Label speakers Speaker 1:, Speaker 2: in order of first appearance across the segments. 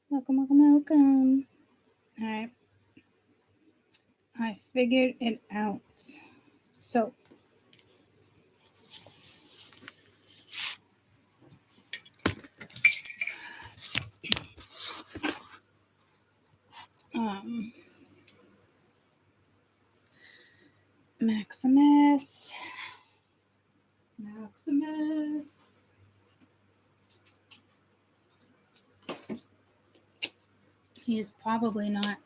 Speaker 1: Welcome. All right, I figured it out. So, um, Maximus. He's probably not.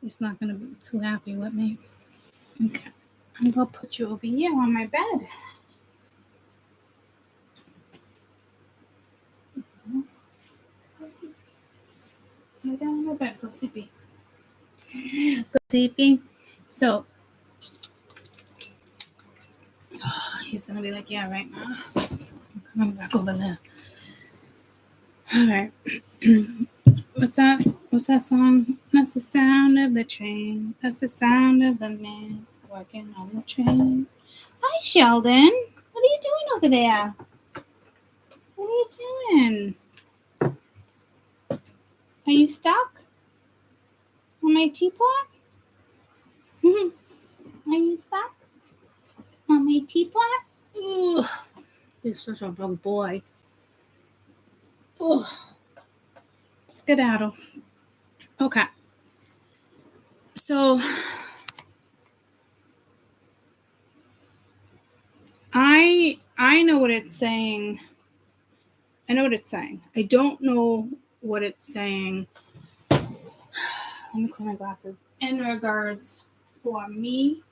Speaker 1: He's not going to be too happy with me. Okay, I'm gonna put you over here on my bed. Lay down on my bed. Go sleepy. Go sleepy. So, he's gonna be like, yeah, right now. I'm coming back over there. All right. What's that? What's that song? That's the sound of the train. That's the sound of the man working on the train. Hi, Sheldon. What are you doing over there? What are you doing? Are you stuck on my teapot? Are you stuck on my teapot? Ooh, you're such a big boy. Ooh. Skedaddle. Okay. So I know what it's saying. I know what it's saying. I don't know what it's saying. Let me clean my glasses. In regards for me,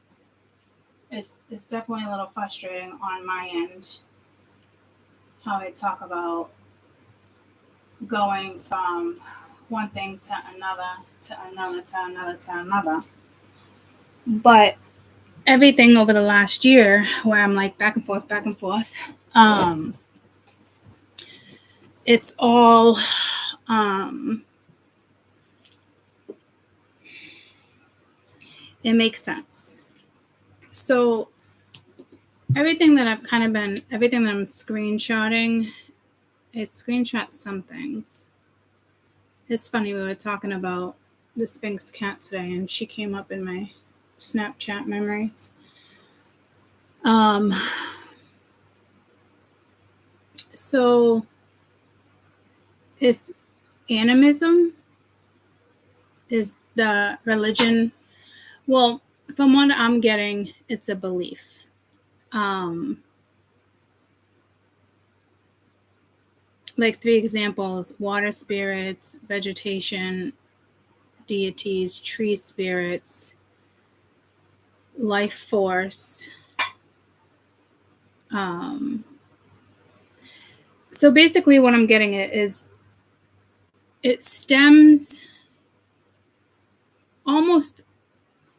Speaker 1: it's definitely a little frustrating on my end how I talk about going from one thing to another, to another, to another, to another. But everything over the last year where I'm like back and forth, it's all it makes sense. So everything that I'm screenshotting, I screenshot some things. It's funny, we were talking about the Sphinx cat today, and she came up in my Snapchat memories. So is animism, is the religion, well, from what I'm getting, it's a belief. Like 3 examples: water spirits, vegetation deities, tree spirits, life force. So basically what I'm getting at is it stems almost,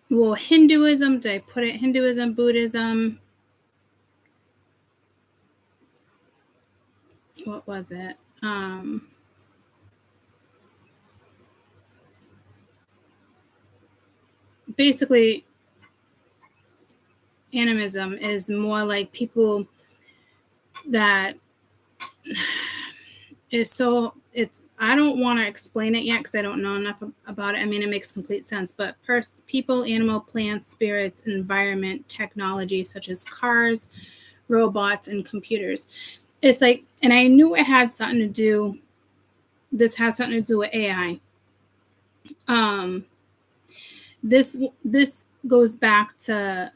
Speaker 1: well, Hinduism, did I put it Hinduism, Buddhism? What was it? Basically, animism is more like people that is so, it's, I don't want to explain it yet because I don't know enough about it. I mean, it makes complete sense, but people, animal, plants, spirits, environment, technology such as cars, robots, and computers. It's like, and I knew it had something to do, this has something to do with AI. This goes back to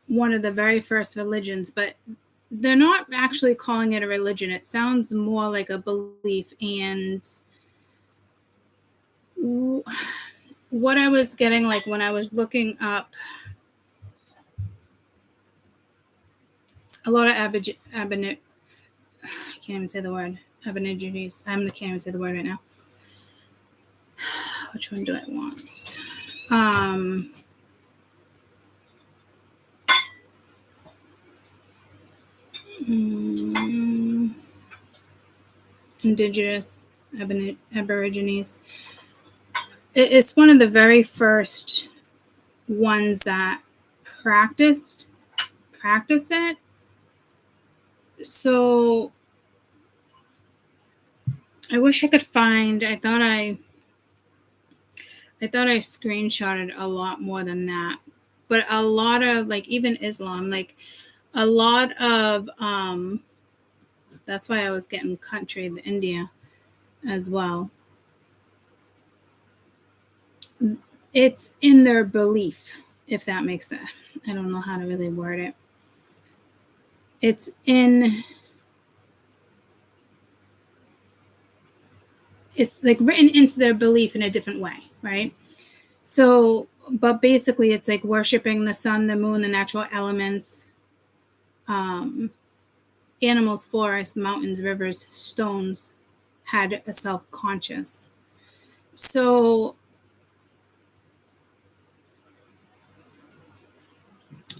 Speaker 1: one of the very first religions, but they're not actually calling it a religion. It sounds more like a belief. And what I was getting, like when I was looking up a lot of I can't even say the word, aborigines. I can't even say the word right now. Which one do I want? Indigenous aborigines. It's one of the very first ones that practice it. So I wish I could find. I thought I screenshotted a lot more than that. But a lot of, like, even Islam, like a lot of that's why I was getting country in India as well. It's in their belief, if that makes sense. I don't know how to really word it. It's like written into their belief in a different way, right? So, but basically it's like worshiping the sun, the moon, the natural elements, animals, forests, mountains, rivers, stones had a self-conscious. So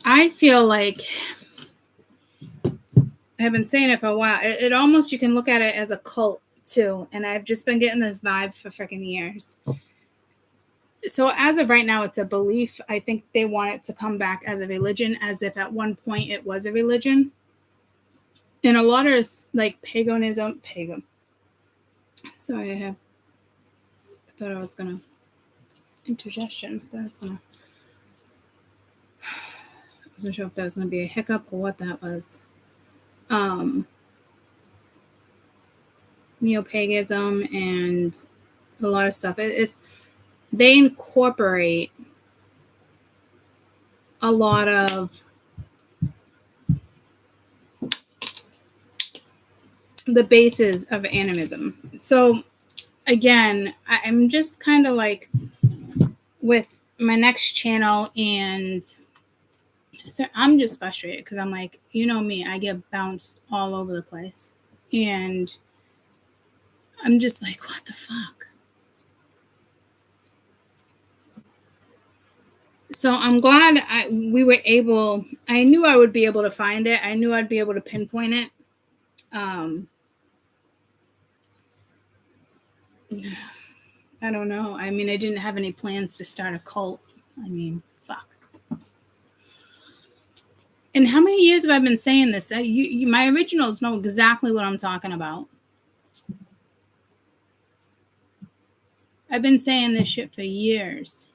Speaker 1: I feel like, I've been saying it for a while, it almost, you can look at it as a cult too, and I've just been getting this vibe for freaking years. So as of right now, it's a belief. I think they want it to come back as a religion, as if at one point it was a religion. And a lot of like paganism. Sorry, I thought I was gonna intergestion. I wasn't sure if that was gonna be a hiccup or what that was. Neo-paganism and a lot of stuff. They incorporate a lot of the bases of animism. So again, I'm just kind of like with my next channel, and so I'm just frustrated because I'm like, you know me, I get bounced all over the place, and I'm just like, what the fuck? So I'm glad we were able. I knew I would be able to find it. I knew I'd be able to pinpoint it. I don't know. I mean, I didn't have any plans to start a cult. I mean, fuck. And how many years have I been saying this? My originals know exactly what I'm talking about. I've been saying this shit for years.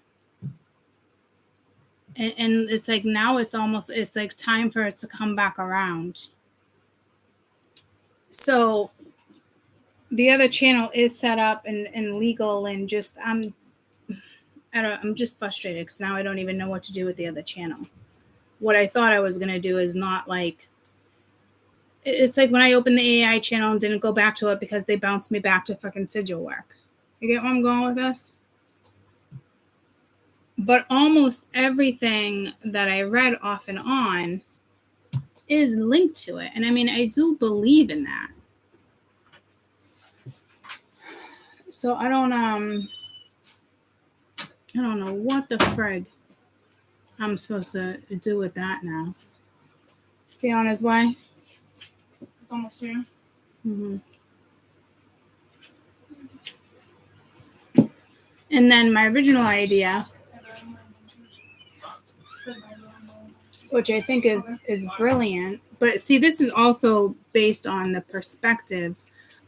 Speaker 1: And it's like now it's like time for it to come back around. So the other channel is set up and legal, and just I'm just frustrated because now I don't even know what to do with the other channel. What I thought I was going to do is not like, it's like when I opened the AI channel and didn't go back to it because they bounced me back to fucking sigil work. You get where I'm going with this? But almost everything that I read off and on is linked to it. And I mean, I do believe in that. So I don't know what the frig I'm supposed to do with that now. Is he on his way?
Speaker 2: It's almost here.
Speaker 1: Mm-hmm. And then my original idea, which I think is brilliant, but see, this is also based on the perspective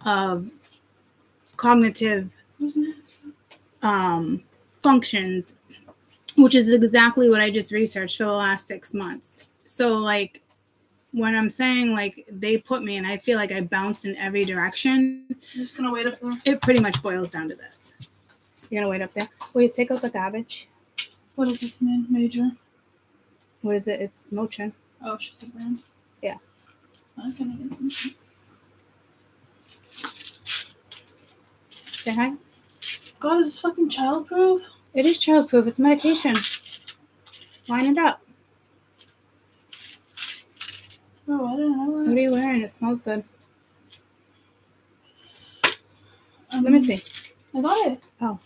Speaker 1: of cognitive functions, which is exactly what I just researched for the last 6 months. So like when I'm saying like they put me and I feel like I bounced in every direction,
Speaker 2: I'm just gonna wait up there.
Speaker 1: It pretty much boils down to this. You're gonna wait up there? Wait, take out the garbage.
Speaker 2: What does this mean, Major?
Speaker 1: What is it? It's Mochin.
Speaker 2: Oh, it's just a brand?
Speaker 1: Yeah.
Speaker 2: Okay, I get some.
Speaker 1: Say hi.
Speaker 2: God, is this fucking childproof?
Speaker 1: It is childproof. It's medication. Line it up.
Speaker 2: Oh, I didn't know that.
Speaker 1: What are you wearing? It smells good. Let me see.
Speaker 2: I got it.
Speaker 1: Oh.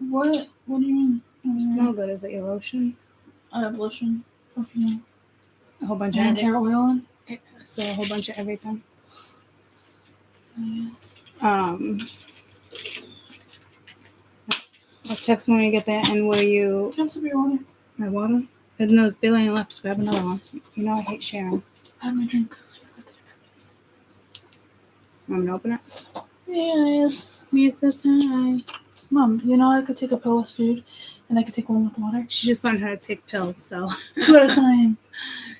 Speaker 2: What do you mean?
Speaker 1: Smell good. Is it your lotion?
Speaker 2: I have lotion. Perfume.
Speaker 1: A whole bunch
Speaker 2: and
Speaker 1: of
Speaker 2: hair oil in.
Speaker 1: So a whole bunch of everything.
Speaker 2: Yeah.
Speaker 1: I'll text when we get there. And will you?
Speaker 2: Can I have some of your water?
Speaker 1: My water? No, it's barely left. Just grab another one. You know I hate sharing.
Speaker 2: I have my drink.
Speaker 1: Want me to open it?
Speaker 2: Yeah. Yes.
Speaker 1: Mia says hi.
Speaker 2: Mom, you know I could take a pill with food, and I could take one with water.
Speaker 1: She just learned how to take pills, so
Speaker 2: 2 at a time.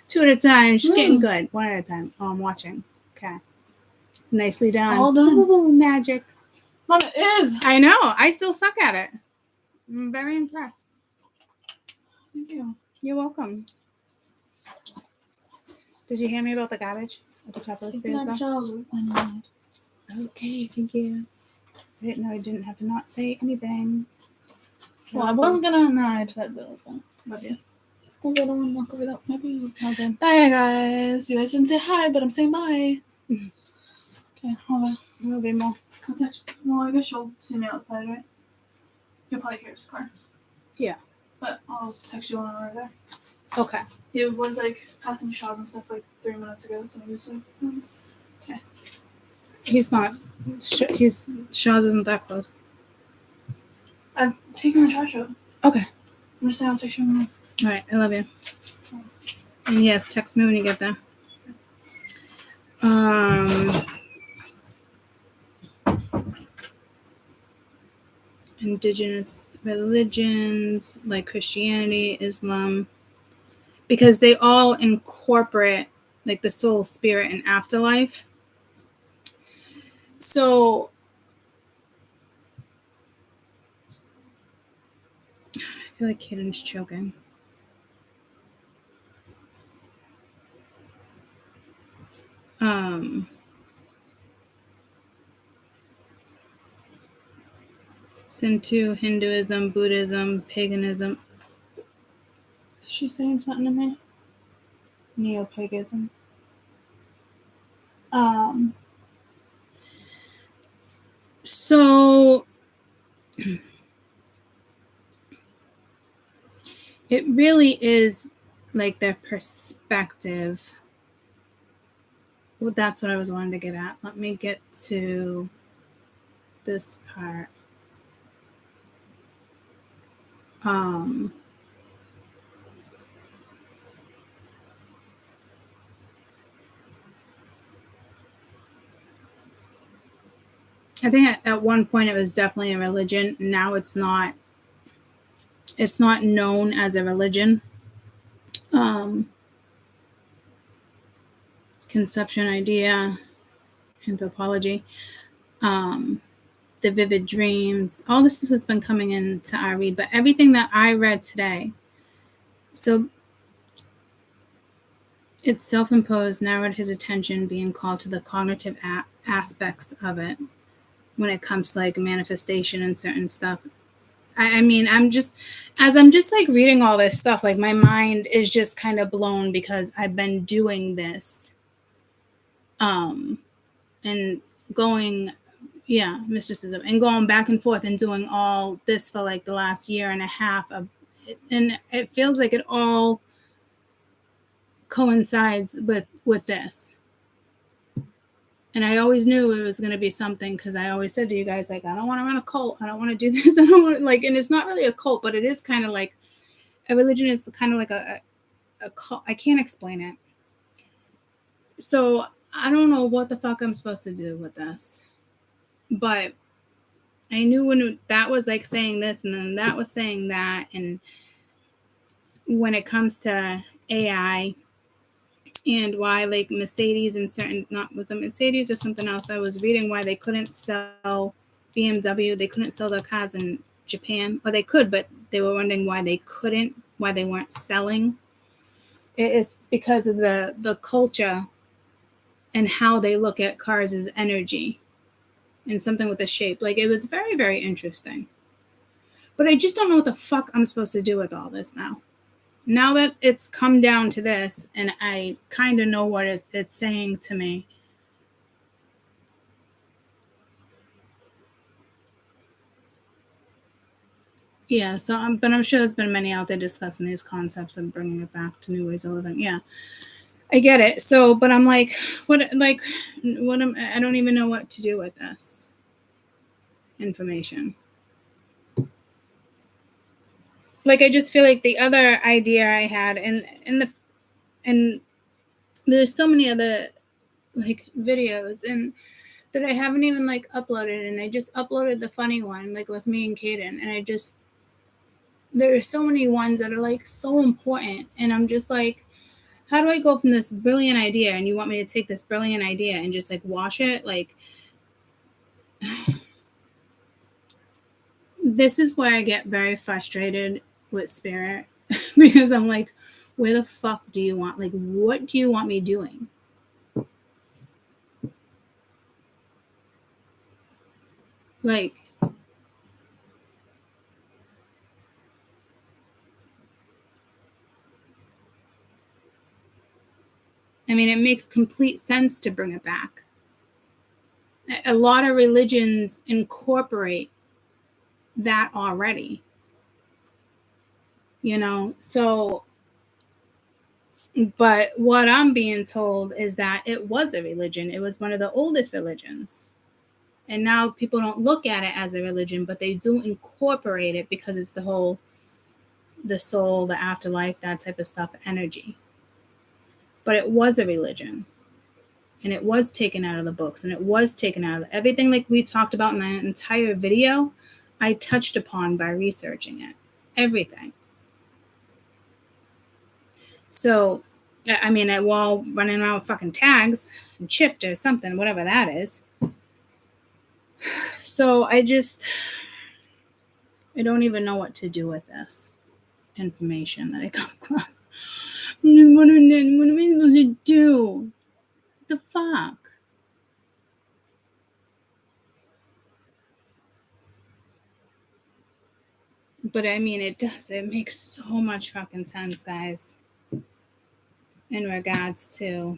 Speaker 1: 2 at a time. She's getting
Speaker 2: Mm.
Speaker 1: good. 1 at a time. Oh, I'm watching. Okay. Nicely done.
Speaker 2: All done.
Speaker 1: Ooh, magic.
Speaker 2: Mom, it is.
Speaker 1: I know. I still suck at it. I'm very impressed.
Speaker 2: Thank you.
Speaker 1: You're welcome. Did you hear me about the garbage at the top of the stairs, though? Okay, thank you. I didn't know I didn't have to not say anything.
Speaker 2: Well, I wasn't gonna. No, I said that I was gonna.
Speaker 1: Love you.
Speaker 2: Maybe I don't want to knock over that. Maybe. Okay. Bye, guys. You guys didn't say hi, but I'm saying bye. Okay, hold on.
Speaker 1: A little bit more.
Speaker 2: I'll text. Well, I guess you'll see me outside, right? You'll probably hear his car.
Speaker 1: Yeah.
Speaker 2: But I'll text you when I'm right there.
Speaker 1: Okay.
Speaker 2: He was like passing Shaws and stuff like 3 minutes ago, so he was like,
Speaker 1: Okay. He's not. He's Shaw's isn't that close.
Speaker 2: I'm taking the trash out.
Speaker 1: Okay.
Speaker 2: I'm just saying I'll text you when
Speaker 1: All right. I love you. And yes, text me when you get there. Indigenous religions like Christianity, Islam, because they all incorporate like the soul, spirit, and afterlife. So I feel like Kaden's choking. Sintu, Hinduism, Buddhism, paganism. Is she saying something to me? Neo-paganism. So it really is like their perspective. Well, that's what I was wanting to get at. Let me get to this part. I think at one point it was definitely a religion. Now it's not. It's not known as a religion. Conception idea, anthropology, the vivid dreams, all this stuff has been coming into our read, but everything that I read today, so it's self-imposed, narrowed his attention, being called to the cognitive aspects of it when it comes to like manifestation and certain stuff. I mean, I'm just like reading all this stuff, like my mind is just kind of blown because I've been doing this. And going, mysticism, and going back and forth and doing all this for like the last year and a half of, and it feels like it all coincides with this. And I always knew it was going to be something because I always said to you guys, like, I don't want to run a cult. I don't want to do this. I don't want to, like, and it's not really a cult, but it is kind of like a religion is kind of like a cult. I can't explain it. So I don't know what the fuck I'm supposed to do with this. But I knew when that was like saying this and then that was saying that. And when it comes to AI and why like Mercedes and certain, was it Mercedes or something else? I was reading why they couldn't sell BMW. They couldn't sell their cars in Japan. Or they could, but they were wondering why they couldn't, why they weren't selling. It is because of the culture and how they look at cars as energy and something with the shape. Like, it was very, very interesting. But I just don't know what the fuck I'm supposed to do with all this now. Now that it's come down to this and I kind of know what it's saying to me. Yeah, so but I'm sure there's been many out there discussing these concepts and bringing it back to new ways of living. Yeah. I get it. So, but I'm like, I don't even know what to do with this information. Like, I just feel like the other idea I had and there's so many other like videos, and that I haven't even like uploaded, and I just uploaded the funny one, like with me and Kaden, and there are so many ones that are like so important, and I'm just like, how do I go from this brilliant idea, and you want me to take this brilliant idea and just like wash it? Like, this is where I get very frustrated with spirit because I'm like, where the fuck do you want, like, what do you want me doing? Like, I mean, it makes complete sense to bring it back. A lot of religions incorporate that already, you know? So, but what I'm being told is that it was a religion. It was one of the oldest religions. And now people don't look at it as a religion, but they do incorporate it because it's the soul, the afterlife, that type of stuff, energy. But it was a religion. And it was taken out of the books, and it was taken out of everything like we talked about in the entire video. I touched upon by researching it. Everything. So, I mean, while running around with fucking tags and chipped or something, whatever that is. So I don't even know what to do with this information that I come across. What am I supposed to do? What the fuck? But I mean, it makes so much fucking sense, guys, in regards to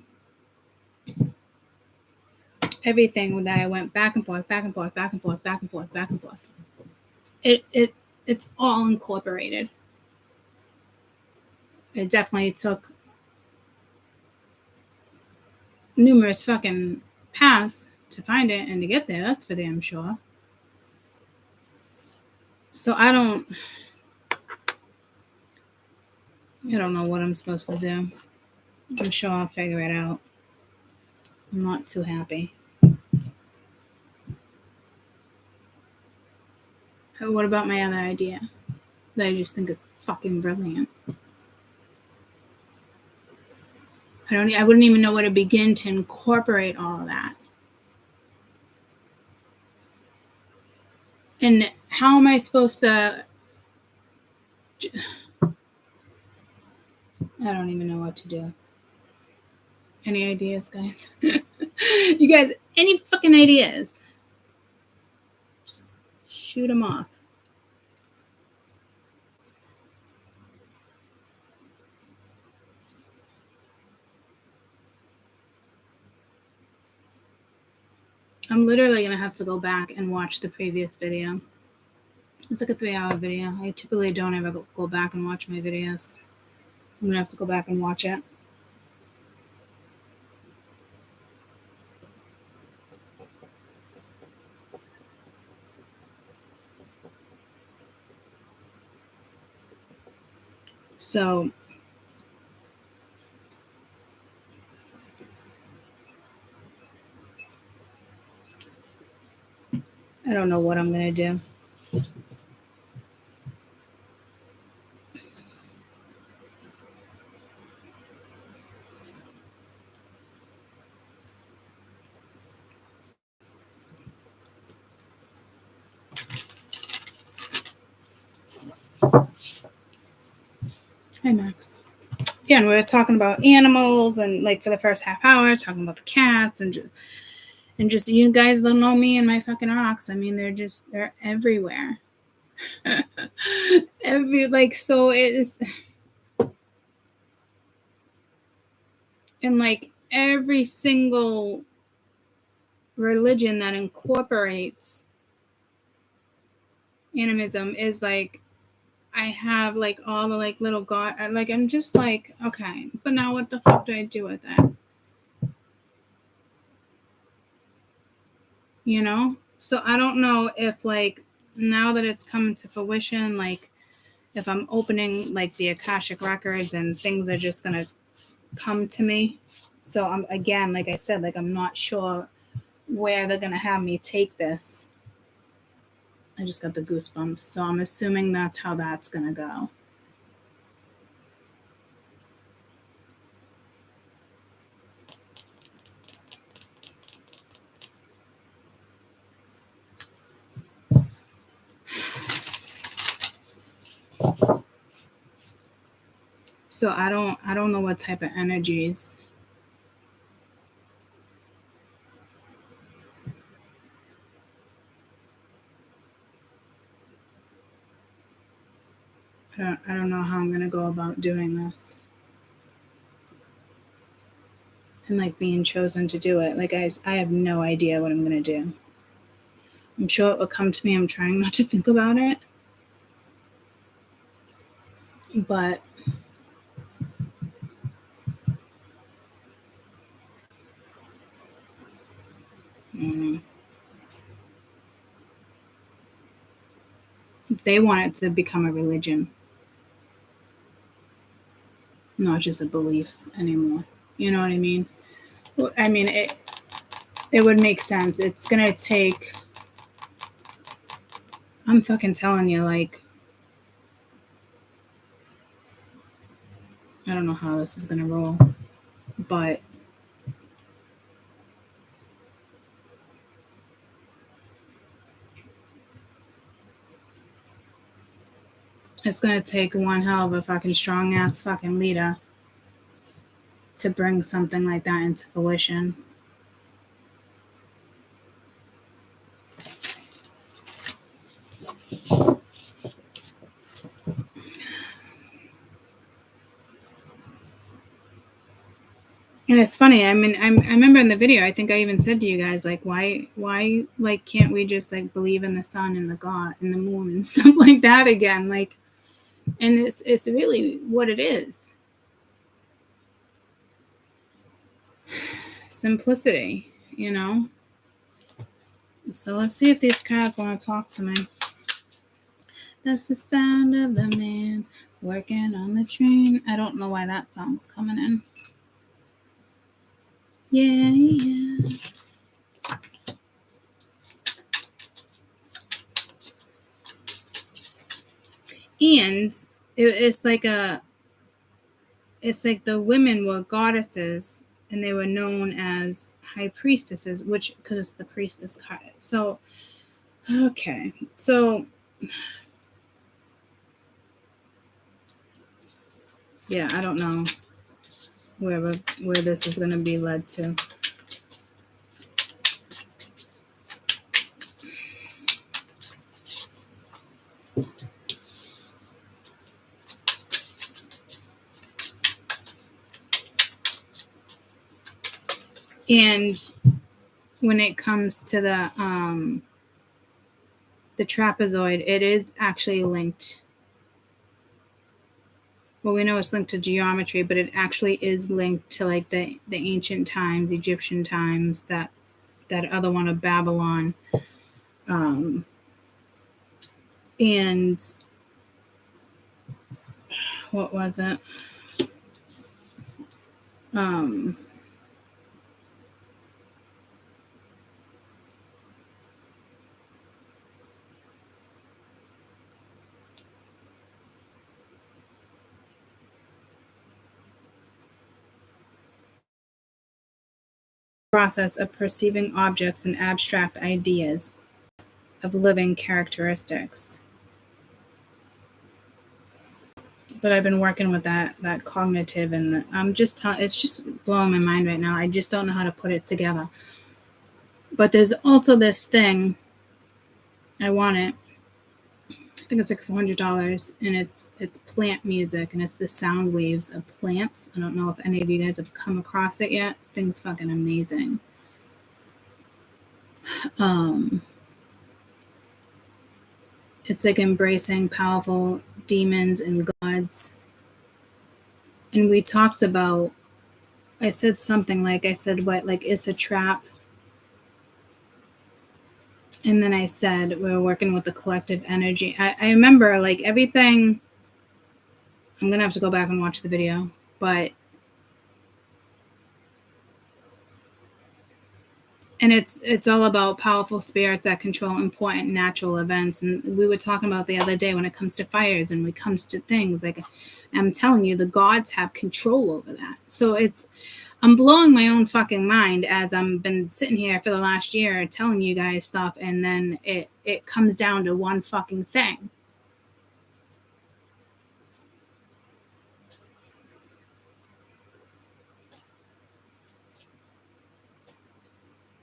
Speaker 1: everything that I went back and forth, back and forth, back and forth, back and forth, back and forth. It's all incorporated. It definitely took numerous fucking paths to find it and to get there. That's for damn sure. So I don't know what I'm supposed to do. I'm sure I'll figure it out. I'm not too happy. What about my other idea that I just think is fucking brilliant? I wouldn't even know where to begin to incorporate all of that. And how am I supposed to... I don't even know what to do. Any ideas, guys? You guys, any fucking ideas? Just shoot them off. I'm literally going to have to go back and watch the previous video. It's like a 3-hour video. I typically don't ever go back and watch my videos. I'm going to have to go back and watch it. So, I don't know what I'm going to do. Hi, Max. Again, we were talking about animals, and like for the first half hour, talking about the cats, and just you guys don't know me and my fucking rocks. I mean, they're everywhere. So it is, and like every single religion that incorporates animism is like, I have like all the like little god, like I'm just like, okay, but now what the fuck do I do with it? You know? So I don't know if like now that it's coming to fruition, like if I'm opening like the Akashic records and things are just gonna come to me. So I'm, again, like I said, like I'm not sure where they're going to have me take this. I just got the goosebumps. So I'm assuming that's how that's going to go. So I don't know what type of energies. I don't know how I'm gonna go about doing this. And like being chosen to do it. Like I have no idea what I'm gonna do. I'm sure it will come to me. I'm trying not to think about it. But they want it to become a religion, not just a belief anymore. You know what I mean? Well, I mean, it would make sense. It's gonna take, I'm fucking telling you, like, I don't know how this is gonna roll, but it's gonna take one hell of a fucking strong ass fucking leader to bring something like that into fruition. And it's funny. I mean, I remember in the video, I think I even said to you guys, like, why, like, can't we just like believe in the sun and the God and the moon and stuff like that again? Like, and it's really what it is. Simplicity, you know. So let's see if these cards want to talk to me. That's the sound of the man working on the train. I don't know why that song's coming in. Yeah, yeah. And it's like the women were goddesses and they were known as high priestesses, which because it's the priestess card. So okay, so yeah, I don't know where this is going to be led to. And when it comes to the trapezoid, it is actually linked. Well, we know it's linked to geometry, but it actually is linked to like the ancient times, Egyptian times, that other one of Babylon. And what was it? Process of perceiving objects and abstract ideas of living characteristics. But I've been working with that cognitive, and it's just blowing my mind right now. I just don't know how to put it together. But there's also this thing. I want it. I think it's like $400, and it's plant music, and it's the sound waves of plants. I don't know if any of you guys have come across it yet. I think it's fucking amazing. It's like embracing powerful demons and gods. And we talked about, I said something like, it's a trap. And then I said, we're working with the collective energy. I remember like everything, I'm going to have to go back and watch the video, but And it's all about powerful spirits that control important natural events. And we were talking about the other day when it comes to fires and when it comes to things, like I'm telling you, the gods have control over that. So I'm blowing my own fucking mind as I've been sitting here for the last year telling you guys stuff, and then it comes down to one fucking thing.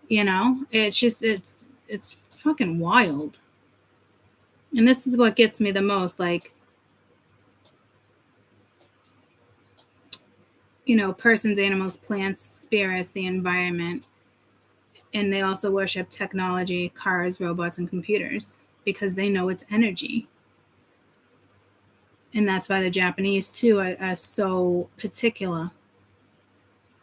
Speaker 1: You know, it's just it's fucking wild. And this is what gets me the most, like, you know, persons, animals, plants, spirits, the environment. And they also worship technology, cars, robots, and computers because they know it's energy. And that's why the Japanese too are so particular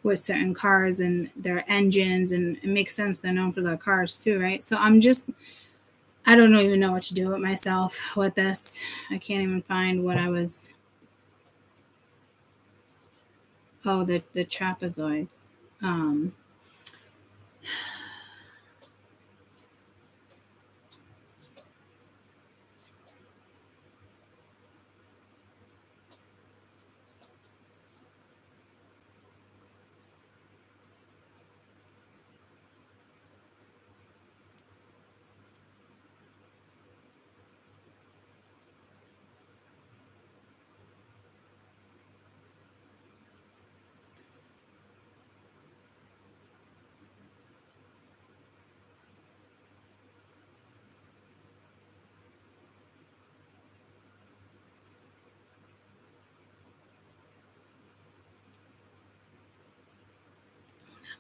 Speaker 1: with certain cars and their engines, and it makes sense, they're known for their cars too, right? So I don't even know what to do with myself with this. I can't even find what I was. Oh, the trapezoids.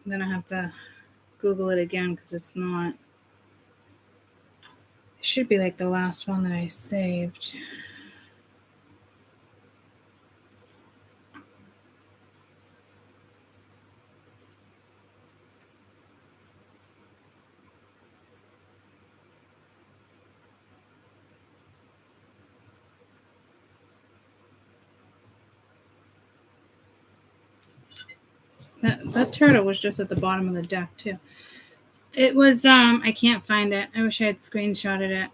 Speaker 1: I'm gonna have to Google it again because it's not. It should be like the last one that I saved. That turtle was just at the bottom of the deck too. It was I can't find it. I wish I had screenshotted it.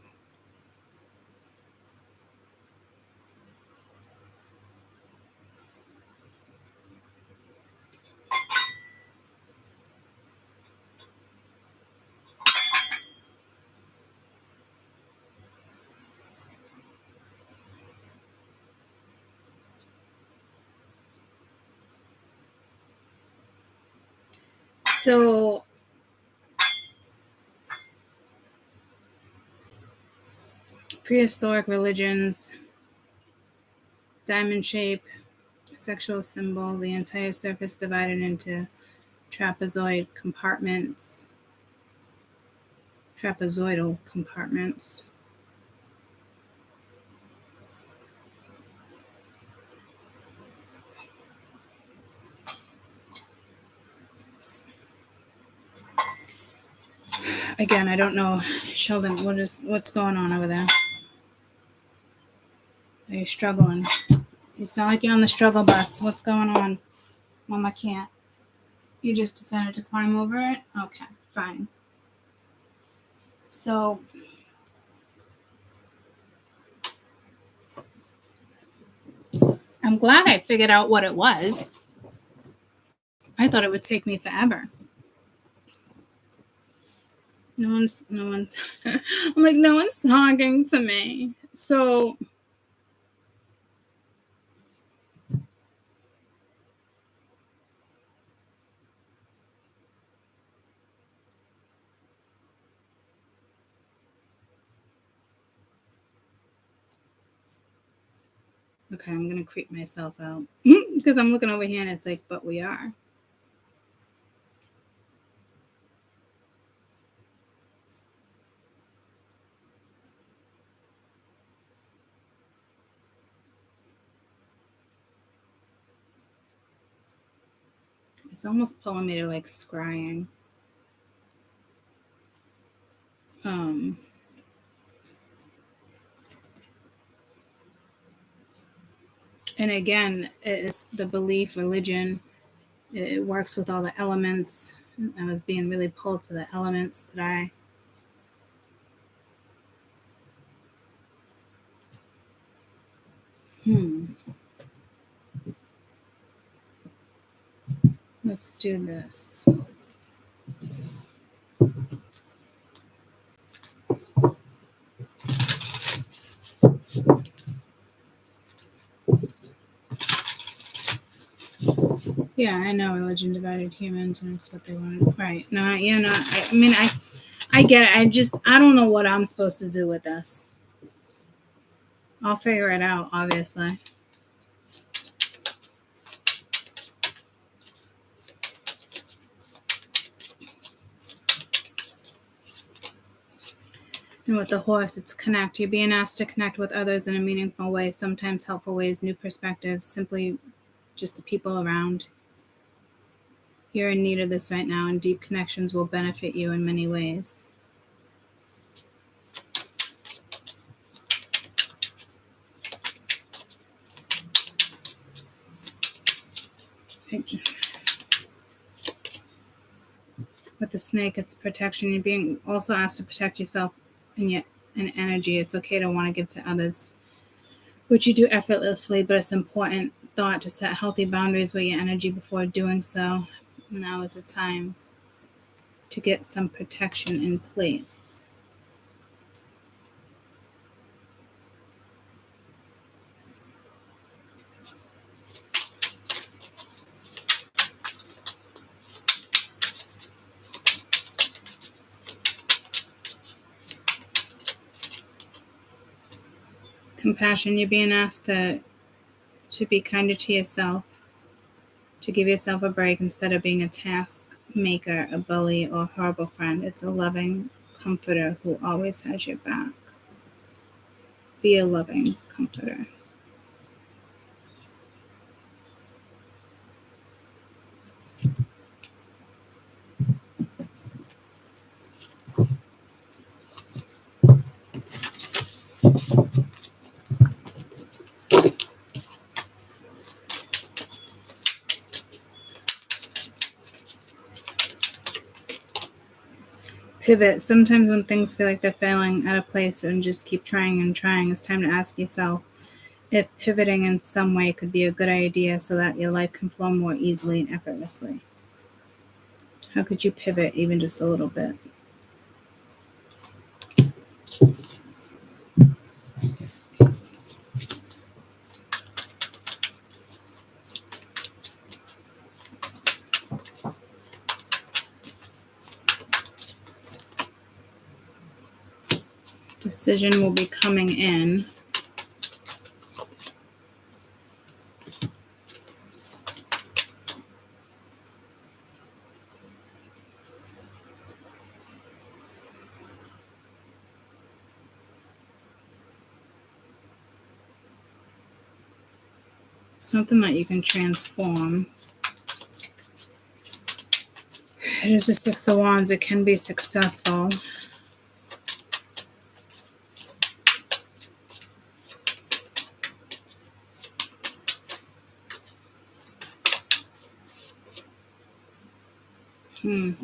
Speaker 1: So prehistoric religions, diamond shape, sexual symbol, the entire surface divided into trapezoid compartments, trapezoidal compartments. Again, I don't know, Sheldon, what's going on over there? Are you struggling? You sound like you're on the struggle bus. What's going on? Mama can't. You just decided to climb over it? Okay, fine. So I'm glad I figured out what it was. I thought it would take me forever. No one's I'm like, no one's talking to me. So okay, I'm gonna creep myself out because I'm looking over here and it's like, but we are. It's almost pulling me to like scrying. And again, it's the belief religion. It works with all the elements. I was being really pulled to the elements today. Let's do this. Yeah, I know religion divided humans, and it's what they want. Right? No, yeah, no. I mean, I get it. I don't know what I'm supposed to do with this. I'll figure it out, obviously. And with the horse, it's connect. You're being asked to connect with others in a meaningful way, sometimes helpful ways, new perspectives, simply just the people around. You're in need of this right now, and deep connections will benefit you in many ways. With the snake, it's protection. You're being also asked to protect yourself and energy. It's okay to want to give to others, which you do effortlessly, but it's important thought to set healthy boundaries with your energy before doing so. Now is the time to get some protection in place. Compassion, you're being asked to be kinder to yourself, to give yourself a break instead of being a task maker, a bully, or a horrible friend. It's a loving comforter who always has your back. Be a loving comforter. Pivot. Sometimes when things feel like they're failing out of place and just keep trying and trying, it's time to ask yourself if pivoting in some way could be a good idea so that your life can flow more easily and effortlessly. How could you pivot even just a little bit? Decision will be coming in. Something that you can transform. It is the Six of Wands. It can be successful.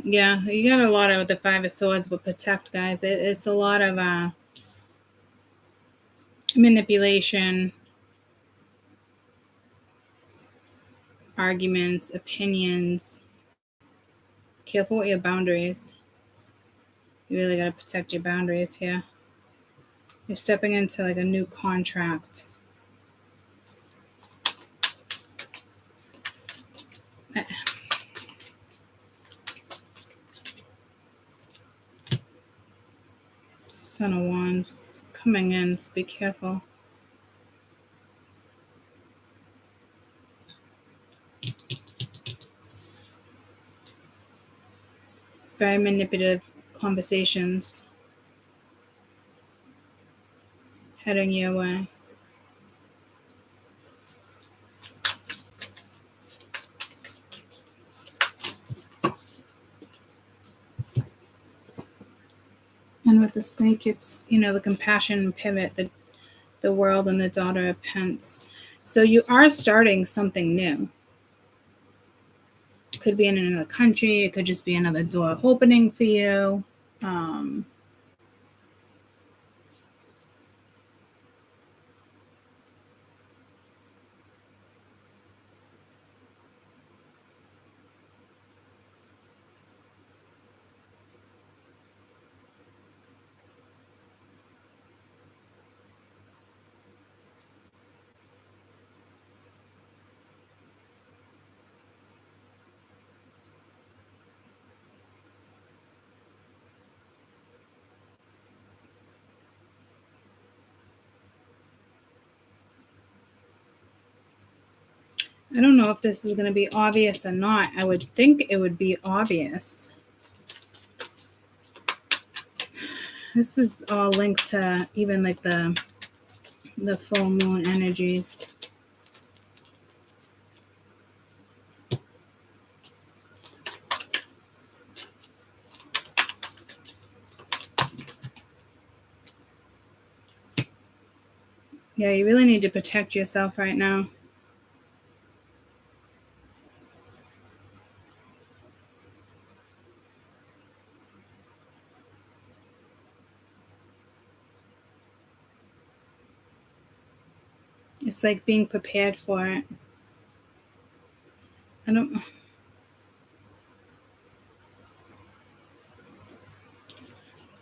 Speaker 1: Yeah, you got a lot of the Five of Swords with protect, guys. It's a lot of manipulation, arguments, opinions. Careful with your boundaries. You really got to protect your boundaries here. You're stepping into like a new contract. Son of Wands is coming in, so be careful. Very manipulative conversations heading your way. And with the snake, it's, the compassion pivot, the world, and the daughter of Pence. So you are starting something new. Could be in another country. It could just be another door opening for you. I don't know if this is going to be obvious or not. I would think it would be obvious. This is all linked to even like the full moon energies. Yeah, you really need to protect yourself right now. It's like being prepared for it. I'm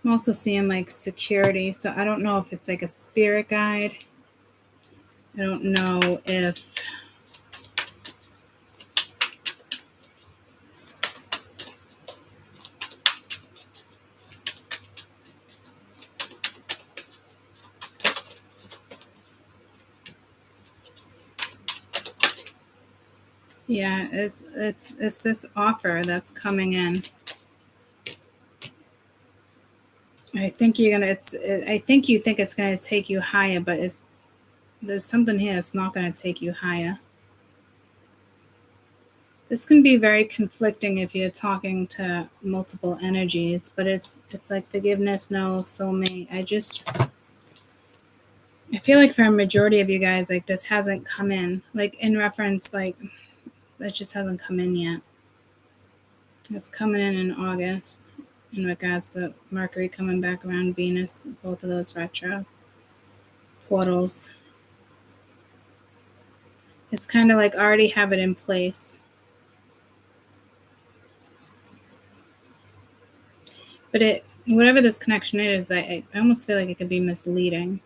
Speaker 1: also seeing like security, so I don't know if it's like a spirit guide. I don't know if yeah, it's this offer that's coming in. I think I think you think it's gonna take you higher, but there's something here that's not gonna take you higher. This can be very conflicting if you're talking to multiple energies, but it's like forgiveness, no, soulmate. I feel like for a majority of you guys, like this hasn't come in, like in reference, like it just hasn't come in yet. It's coming in August in regards to Mercury coming back around Venus, both of those retro portals. It's kind of like already have it in place. But whatever this connection is, I almost feel like it could be misleading.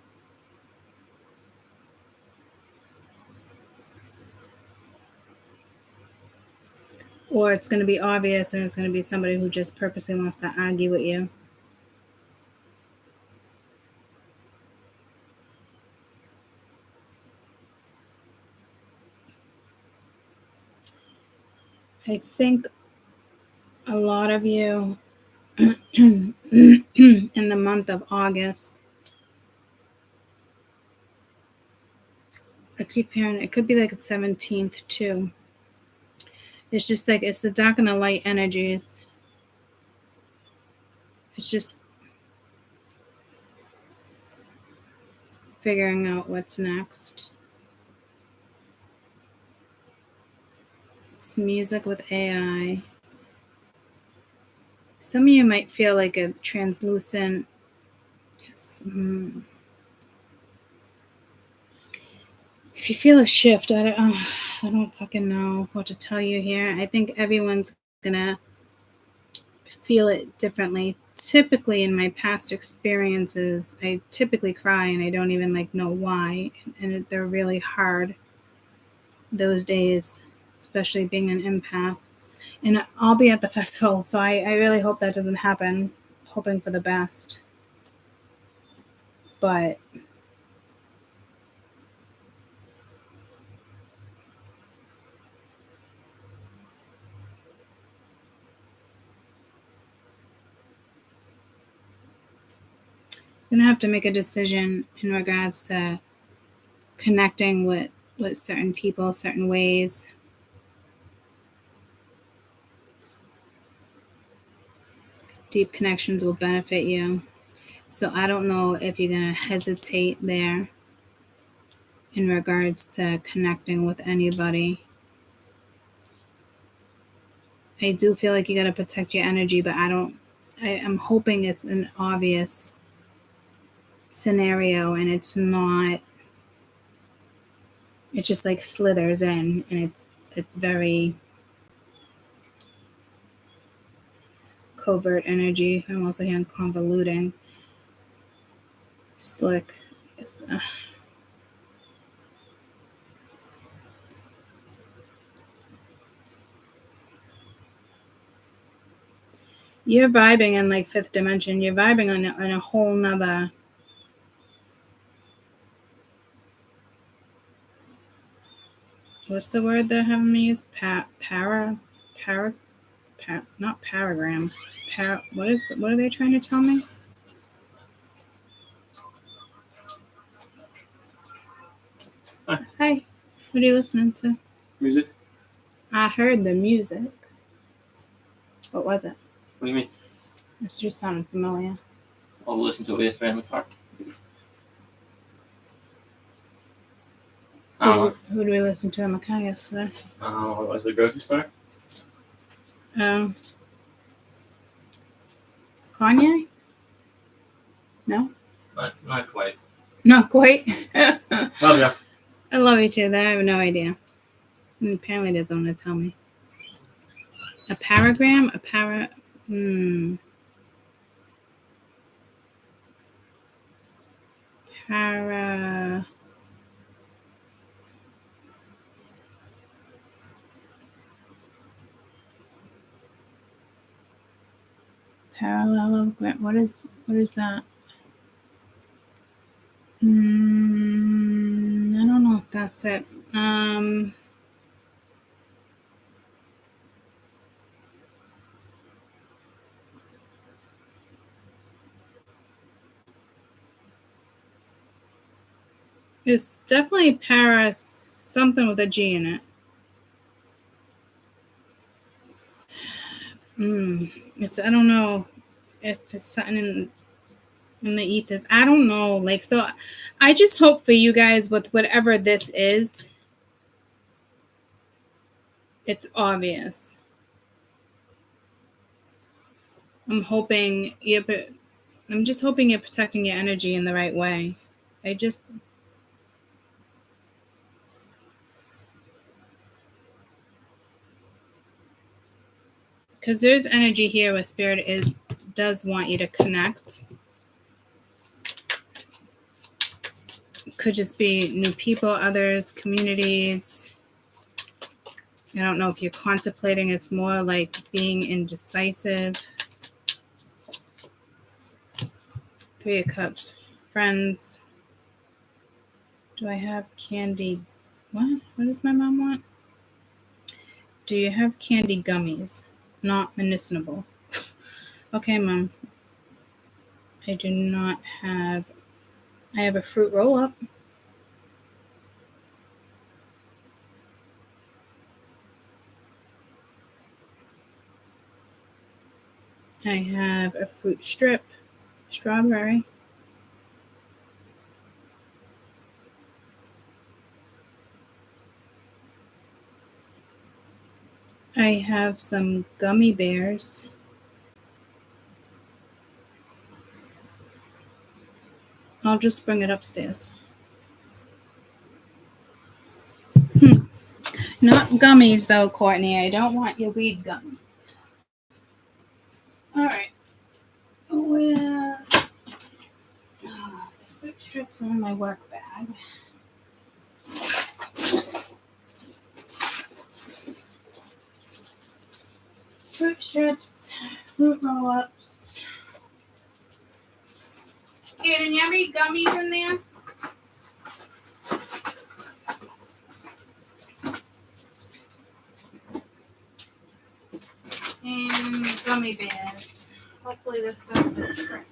Speaker 1: Or it's going to be obvious and it's going to be somebody who just purposely wants to argue with you. I think a lot of you in the month of August, I keep hearing it could be like the 17th too. It's just like it's the dark and the light energies. It's just figuring out what's next. It's music with AI. Some of you might feel like a translucent. If you feel a shift, I don't fucking know what to tell you here. I think everyone's gonna feel it differently. Typically, in my past experiences, I typically cry and I don't even like know why, and they're really hard those days, especially being an empath. And I'll be at the festival, so I really hope that doesn't happen. Hoping for the best, but I'm gonna have to make a decision in regards to connecting with certain people, certain ways. Deep connections will benefit you. So I don't know if you're gonna hesitate there in regards to connecting with anybody. I do feel like you got to protect your energy, but I'm hoping it's an obvious scenario and it's not, it just like slithers in and it's very covert energy. I'm also hearing convoluting, slick. You're vibing in like fifth dimension. You're vibing on a whole nother. What's the word they're having me use? Not paragram. What are they trying to tell me? Hi. What are you listening to?
Speaker 3: Music.
Speaker 1: I heard the music. What was it?
Speaker 3: What do you mean?
Speaker 1: It just sounded familiar.
Speaker 3: I'll listen to it yesterday in the car.
Speaker 1: Who do we listen to in the car yesterday?
Speaker 3: Was it a grocery store?
Speaker 1: Kanye? No?
Speaker 3: Not quite.
Speaker 1: Not quite.
Speaker 3: Love ya.
Speaker 1: I love you too. I have no idea. And apparently it doesn't want to tell me. A paragram? Parallelogram. What is that? I don't know if that's it. It's definitely something with a G in it. I don't know if it's something in the ethers. I don't know. Like, so I just hope for you guys with whatever this is, it's obvious. I'm just hoping you're protecting your energy in the right way. Because there's energy here where spirit does want you to connect. It could just be new people, others, communities. I don't know if you're contemplating. It's more like being indecisive. Three of Cups, friends. Do I have candy? What does my mom want? Do you have candy gummies? Not medicinable. Okay, Mom. I do not have. I have a fruit roll-up. I have a fruit strip. Strawberry. I have some gummy bears. I'll just bring it upstairs. Not gummies, though, Courtney. I don't want your weed gummies. All right. Well, the fruit strips are in my work bag. Fruit strips, fruit roll-ups. Hey, did you have any gummies in there? And gummy bears. Hopefully this does the trick.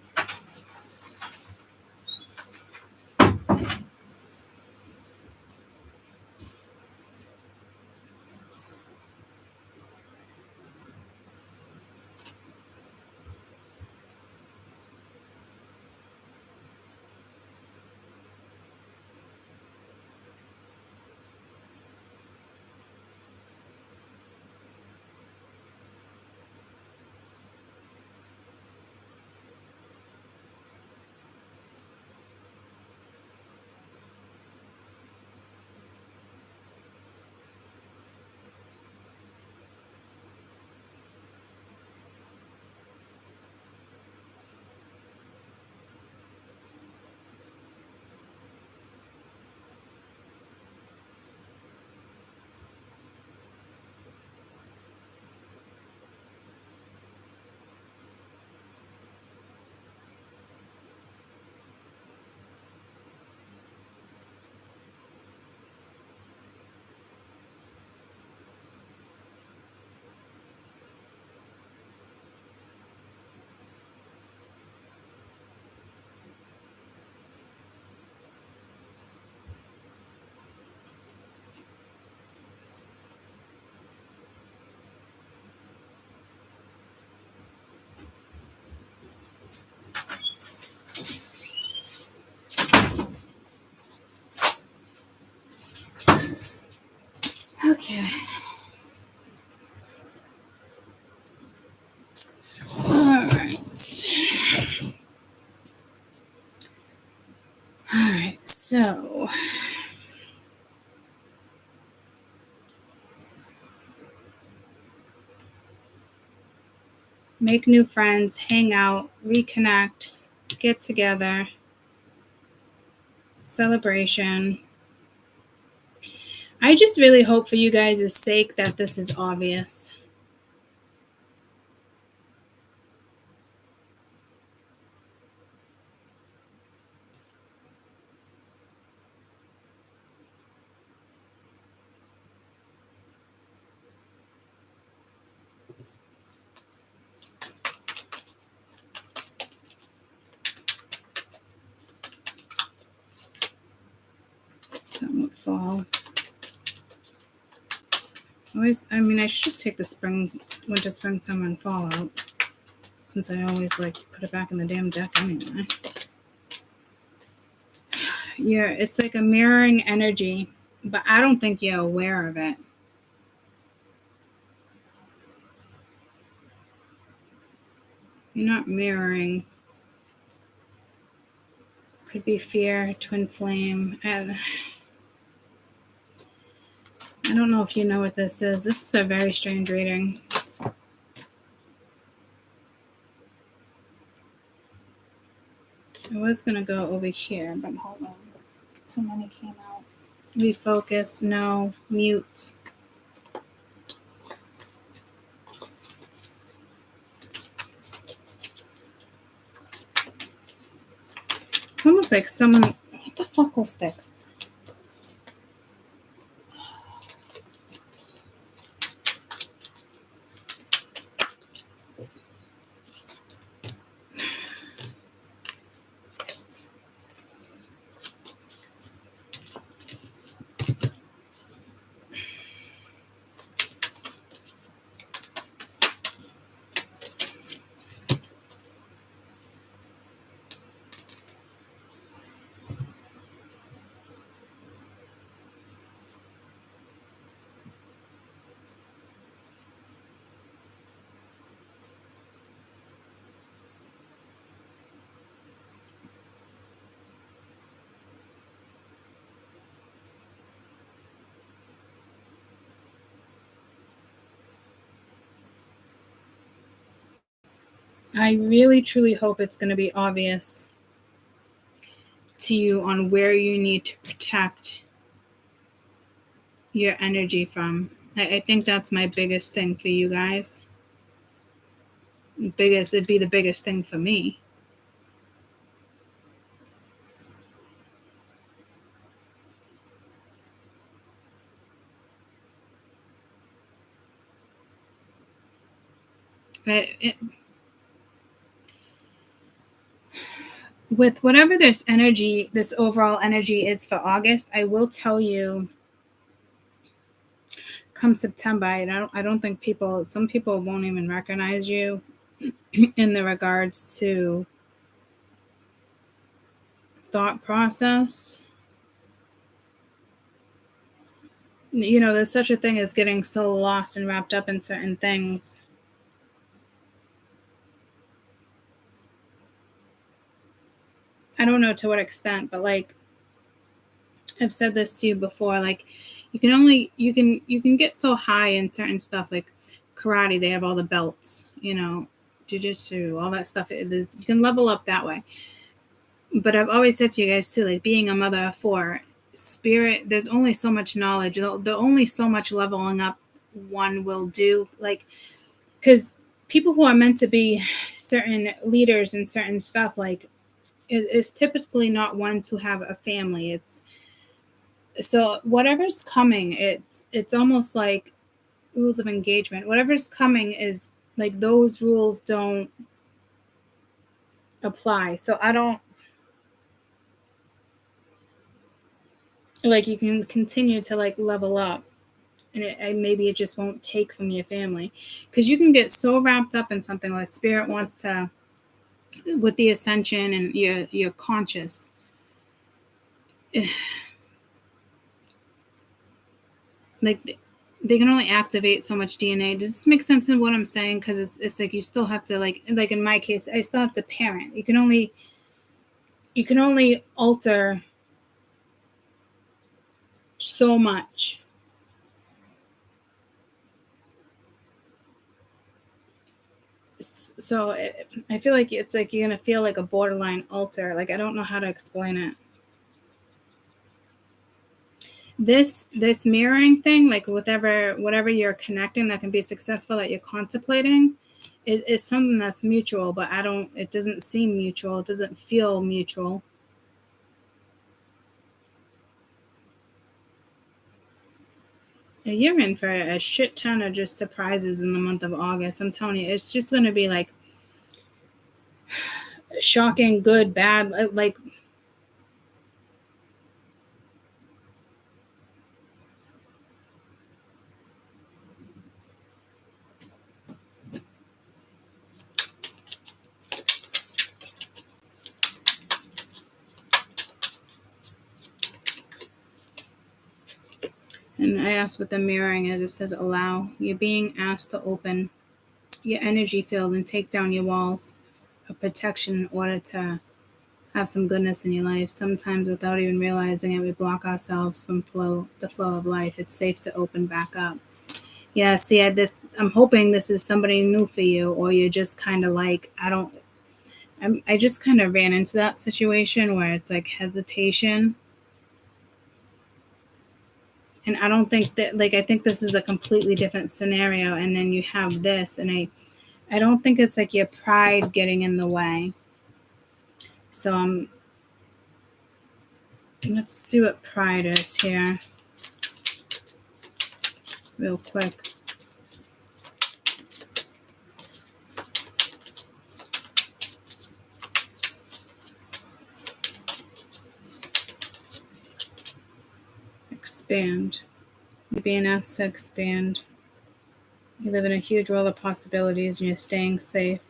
Speaker 1: All right, so make new friends, hang out, reconnect, get together, celebration. I just really hope for you guys' sake that this is obvious. Something would fall. I should just take the winter, spring, summer, and fall out. Since I always put it back in the damn deck anyway. Yeah, it's like a mirroring energy, but I don't think you're aware of it. You're not mirroring. Could be fear, twin flame. And I don't know if you know what this is. This is a very strange reading. I was going to go over here, but hold on. Too many came out. Refocus, no, mute. It's almost like someone... What the fuck was this? I really, truly hope it's going to be obvious to you on where you need to protect your energy from. I think that's my biggest thing for you guys. It'd be the biggest thing for me. With whatever this overall energy is for August, I will tell you, come September, I don't think some people won't even recognize you in the regards to thought process. There's such a thing as getting so lost and wrapped up in certain things. I don't know to what extent, but I've said this to you before, you can get so high in certain stuff, like karate, they have all the belts, jiu-jitsu, all that stuff. You can level up that way. But I've always said to you guys too, being a mother of 4, spirit, there's only so much knowledge, there's only so much leveling up one will do, because people who are meant to be certain leaders and certain stuff, is typically not ones who have a family. So whatever's coming, it's almost like rules of engagement. Whatever's coming is those rules don't apply. So I don't you can continue to level up, and maybe it just won't take from your family, because you can get so wrapped up in something like spirit wants to, with the ascension and you're conscious. They can only activate so much DNA. Does this make sense in what I'm saying? Because it's you still have to in my case, I still have to parent. You can only you can only alter so much. So I feel like it's like you're going to feel like a borderline alter. Like, I don't know how to explain it. This mirroring thing, like whatever you're connecting that can be successful that you're contemplating, it is something that's mutual, but it doesn't seem mutual. It doesn't feel mutual. You're in for a shit ton of just surprises in the month of August. I'm telling you, it's just going to be like shocking, good, bad, like and I asked what the mirroring is. It says allow. You're being asked to open your energy field and take down your walls of protection in order to have some goodness in your life. Sometimes without even realizing it, we block ourselves from the flow of life. It's safe to open back up. Yeah, see, I'm hoping this is somebody new for you, or you're just kind of like, I just kind of ran into that situation where it's like hesitation. And I don't think that, like, I think this is a completely different scenario. And then you have this, and I don't think it's like your pride getting in the way. So let's see what pride is here real quick. Expand. You're being asked to expand. You live in a huge world of possibilities and you're staying safe.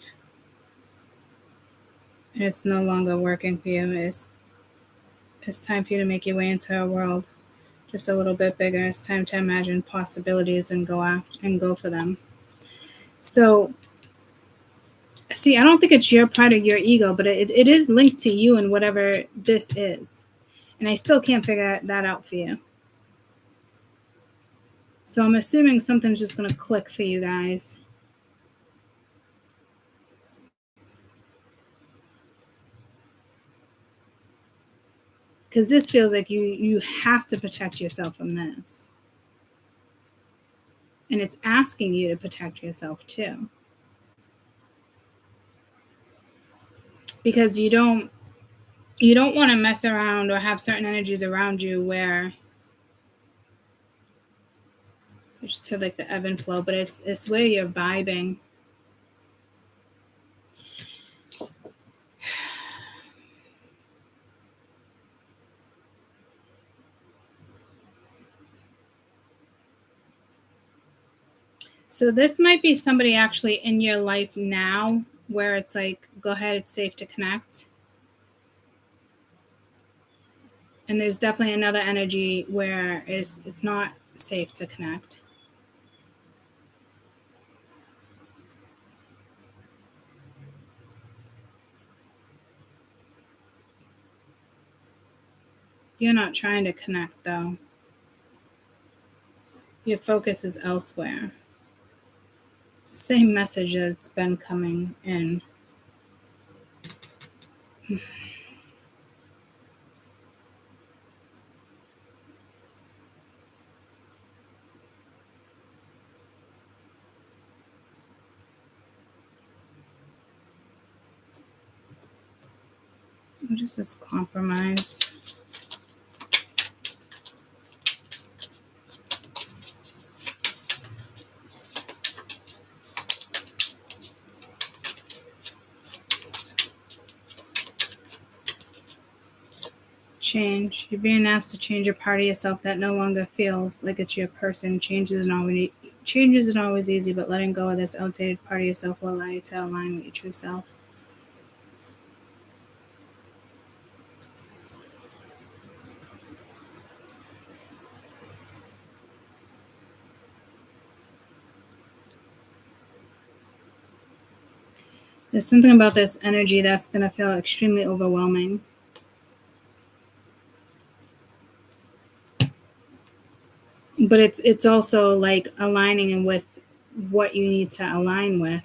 Speaker 1: And it's no longer working for you. It's time for you to make your way into a world just a little bit bigger. It's time to imagine possibilities and go for them. So, see, I don't think it's your pride or your ego, but it is linked to you and whatever this is. And I still can't figure that out for you. So I'm assuming something's just going to click for you guys. Because this feels like you have to protect yourself from this. And it's asking you to protect yourself too. Because you don't want to mess around or have certain energies around you where I just feel like the ebb and flow, but it's where you're vibing. So this might be somebody actually in your life now where it's like, go ahead, it's safe to connect. And there's definitely another energy where it's not safe to connect. You're not trying to connect, though. Your focus is elsewhere. Same message that's been coming in. What is this compromise? Change. You're being asked to change a part of yourself that no longer feels like it's your person. Change isn't always easy, but letting go of this outdated part of yourself will allow you to align with your true self. There's something about this energy that's going to feel extremely overwhelming. but it's also like aligning with what you need to align with.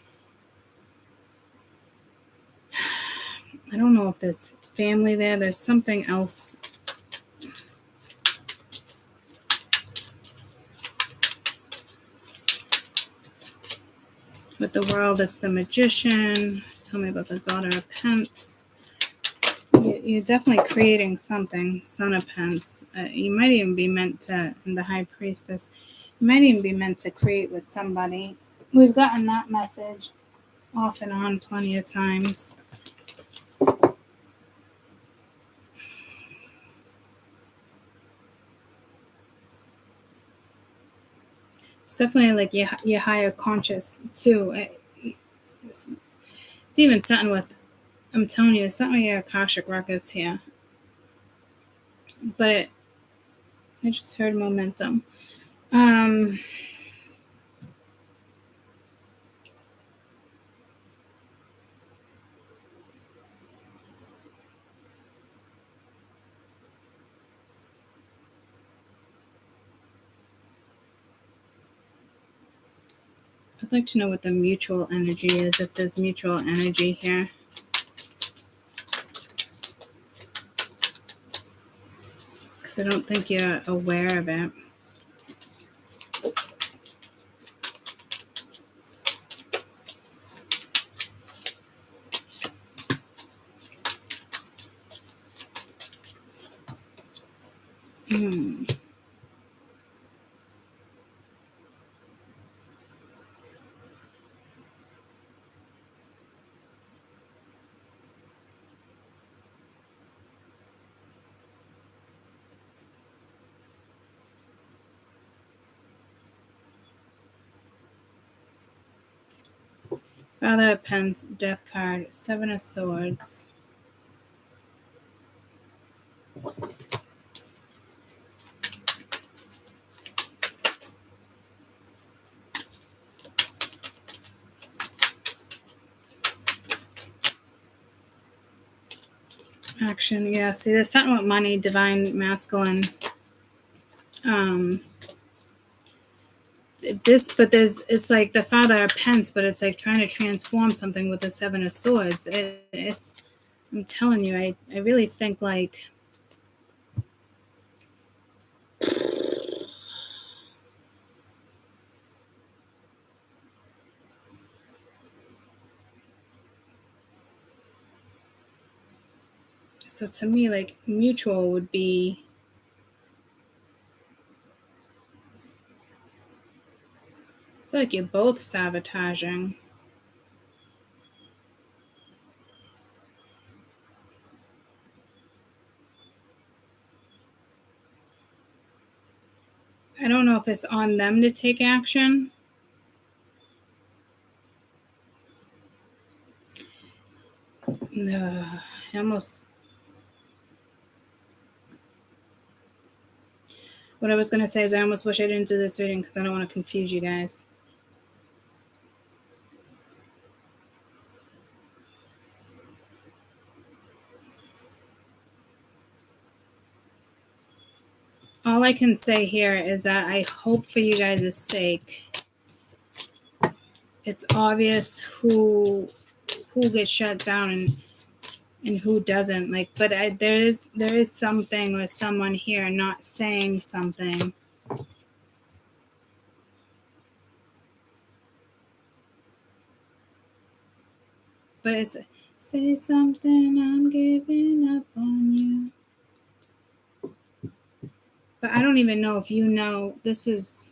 Speaker 1: I don't know if there's family there. There's something else. With the World, it's the Magician. Tell me about the Daughter of Pence. You're definitely creating something. Son of Pence. You might even be meant to, and the High Priestess, you might even be meant to create with somebody. We've gotten that message off and on plenty of times. It's definitely like your higher conscious too. It's even something with, I'm telling you, it's something with your Akashic records here. But I just heard momentum. I'd like to know what the mutual energy is, if there's mutual energy here. Because I don't think you're aware of it. Father of Pence, Death card, Seven of Swords. Action, yeah. See, there's something with money, divine masculine. It's like the Father of Pence, but it's like trying to transform something with the Seven of Swords. I'm telling you, I really think like so to me, like mutual would be I feel like you're both sabotaging. I don't know if it's on them to take action. No, I almost. What I was going to say is I almost wish I didn't do this reading because I don't want to confuse you guys. All I can say here is that I hope for you guys' sake, it's obvious who gets shut down and who doesn't. Like, but there is something with someone here not saying something. But it's say something, I'm giving up on you. But I don't even know if you know this is.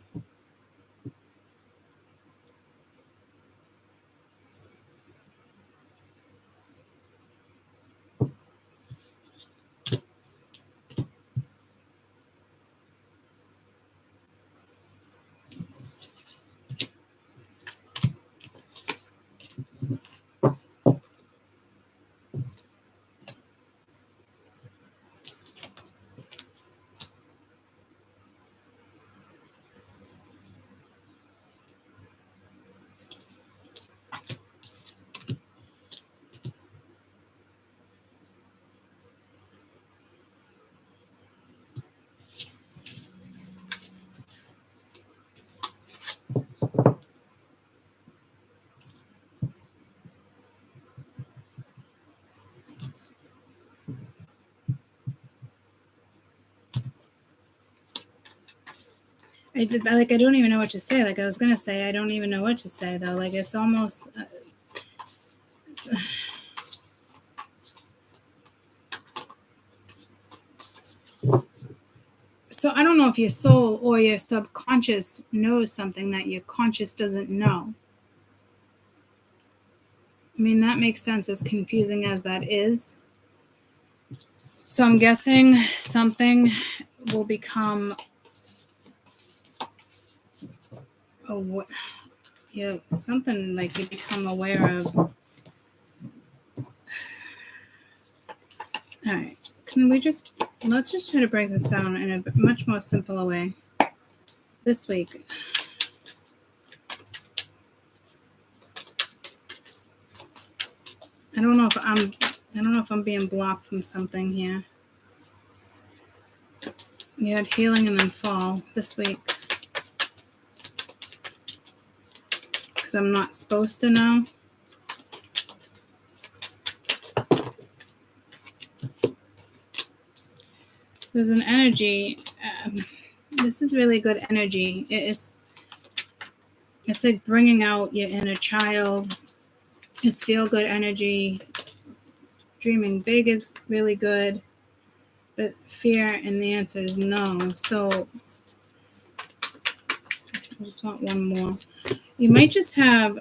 Speaker 1: I don't even know what to say. Like I was gonna say, I don't even know what to say though. Like it's almost. So I don't know if your soul or your subconscious knows something that your conscious doesn't know. I mean, that makes sense, as confusing as that is. So I'm guessing something will become something like you become aware of. All right. Let's just try to break this down in a much more simpler way. This week. I don't know if I'm being blocked from something here. You had healing and then fall this week. Because I'm not supposed to know. There's an energy. This is really good energy. It's like bringing out your inner child. It's feel good energy. Dreaming big is really good. But fear and the answer is no. So I just want one more. You might just have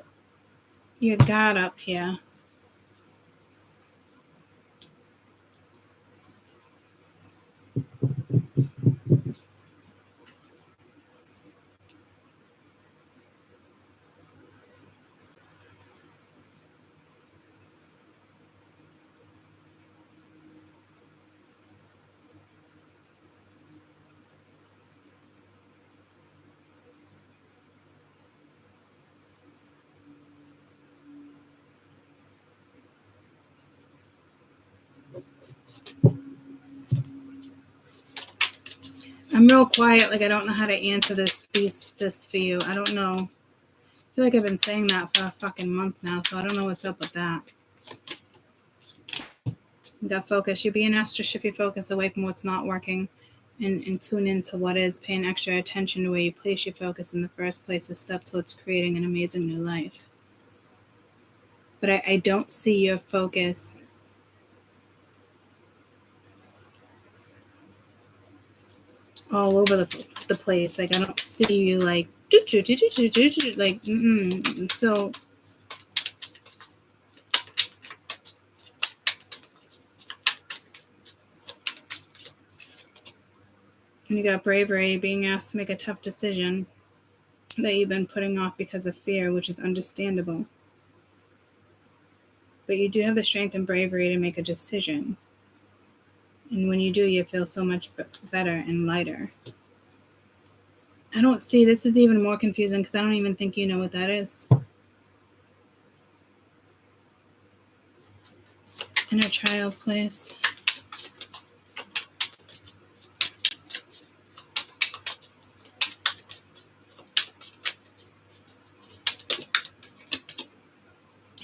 Speaker 1: your guard up here. I'm real quiet, like I don't know how to answer this for you. I don't know. I feel like I've been saying that for a fucking month now, so I don't know what's up with that. You got focus. You're being asked to shift your focus away from what's not working and tune into what is, paying extra attention to where you place your focus in the first place, a step towards creating an amazing new life. But I don't see your focus all over the place. Like I don't see you like so and you got bravery, being asked to make a tough decision that you've been putting off because of fear, which is understandable. But you do have the strength and bravery to make a decision. And when you do, you feel so much better and lighter. I don't see, this is even more confusing because I don't even think you know what that is. Inner child, please.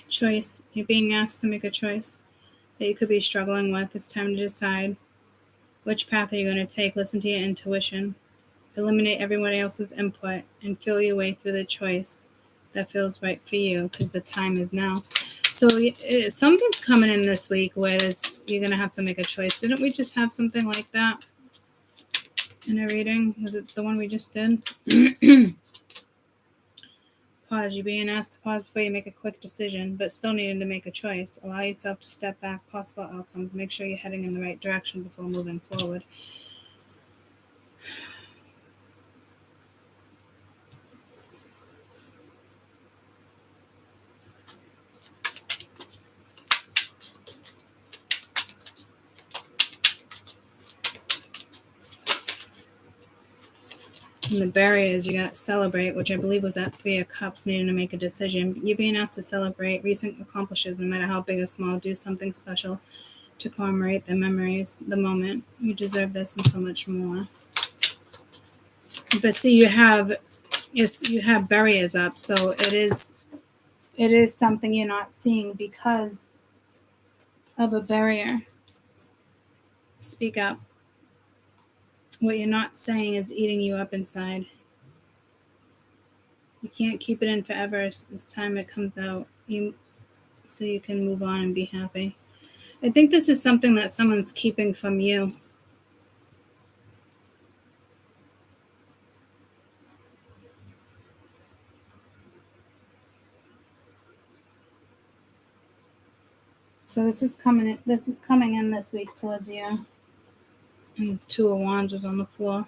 Speaker 1: Choice. You're being asked to make a choice that you could be struggling with. It's time to decide which path are you going to take. Listen to your intuition. Eliminate everyone else's input and feel your way through the choice that feels right for you, because the time is now. So something's coming in this week where you're going to have to make a choice. Didn't we just have something like that in a reading? Was it the one we just did? Pause. You're being asked to pause before you make a quick decision, but still needing to make a choice. Allow yourself to step back. Possible outcomes. Make sure you're heading in the right direction before moving forward. And the barriers, you got celebrate, which I believe was at 3 of Cups, needing to make a decision. You're being asked to celebrate recent accomplishments, no matter how big or small. Do something special to commemorate the memories, the moment. You deserve this and so much more. But see, you have barriers up, so it is something you're not seeing because of a barrier. Speak up. What you're not saying is eating you up inside. You can't keep it in forever. It's time it comes out. So you can move on and be happy. I think this is something that someone's keeping from you. So this is coming in this week towards you. And Two of Wands was on the floor.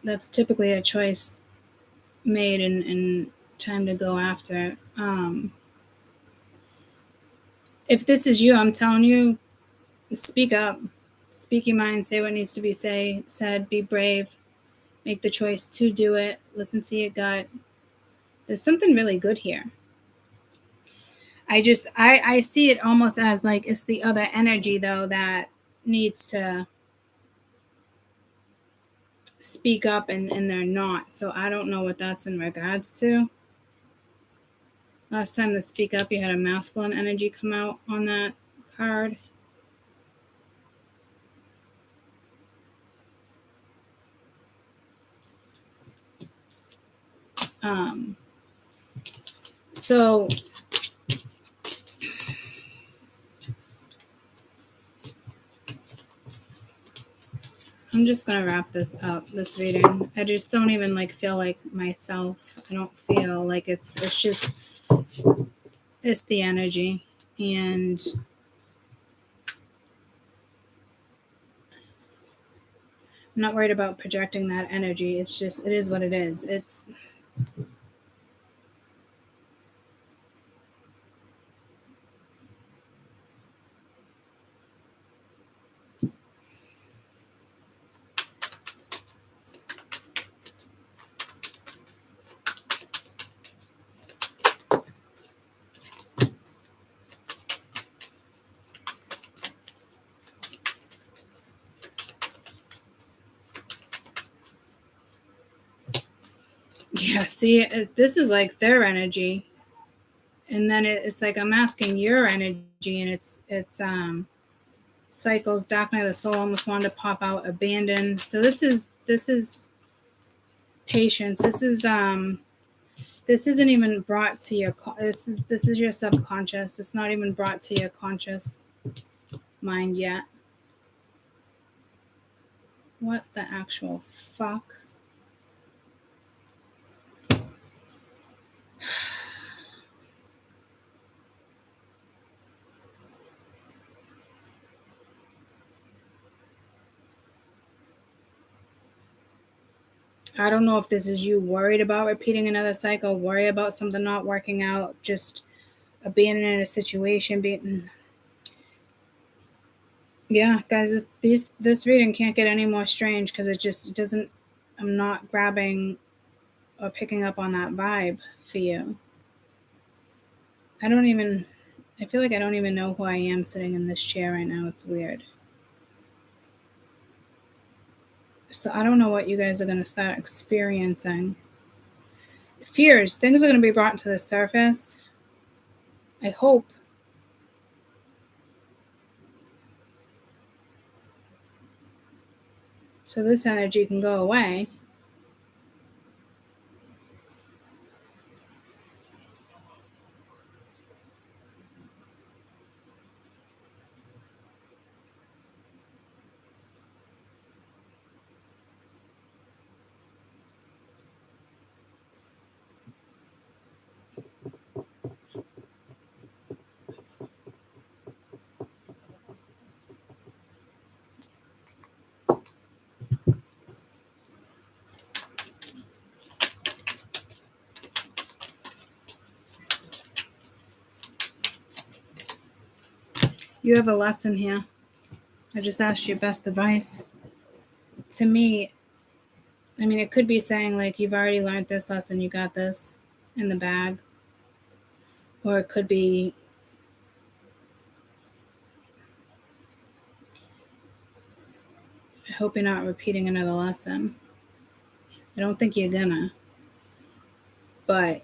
Speaker 1: That's typically a choice made and time to go after. If this is you, I'm telling you, speak up. Speak your mind, say what needs to be said, be brave, make the choice to do it, listen to your gut. There's something really good here. I see it almost as like it's the other energy though that needs to speak up and they're not. So I don't know what that's in regards to. Last time to speak up, you had a masculine energy come out on that card. So I'm just gonna wrap this up, this reading. I just don't even like feel like myself. I don't feel like it's just it's the energy. And I'm not worried about projecting that energy. It's just it is what it is. It's yeah, see, this is like their energy. And then it's like I'm asking your energy, and it's cycles, dark night of the soul almost wanted to pop out, abandon. So this is patience. This isn't even brought to your this is your subconscious. It's not even brought to your conscious mind yet. What the actual fuck? I don't know if this is you worried about repeating another cycle, worry about something not working out, just abandoning a situation, being yeah, guys, this reading can't get any more strange because it doesn't. I'm not grabbing or picking up on that vibe for you. I feel like I don't even know who I am sitting in this chair right now. It's weird. So I don't know what you guys are going to start experiencing. Fears, things are going to be brought to the surface. I hope. So this energy can go away. You have a lesson here. I just asked you best advice. To me, I mean, it could be saying like you've already learned this lesson, you got this in the bag. Or it could be I hope you're not repeating another lesson. I don't think you're gonna. But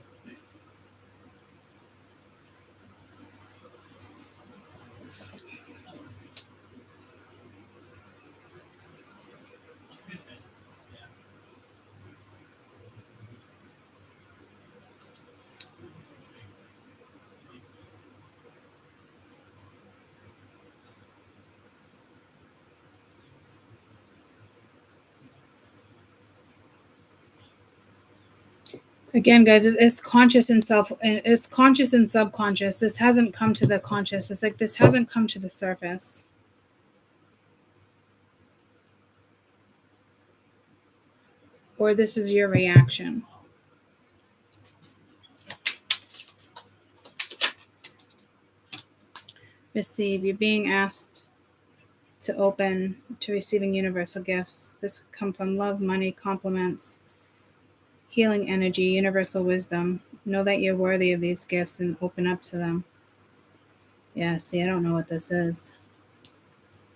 Speaker 1: Again, guys, it's conscious and it's conscious and subconscious. This hasn't come to the conscious. It's like this hasn't come to the surface. Or this is your reaction. Receive. You're being asked to open to receiving universal gifts. This could come from love, money, compliments, healing energy, universal wisdom. Know that you're worthy of these gifts and open up to them. Yeah, see, I don't know what this is.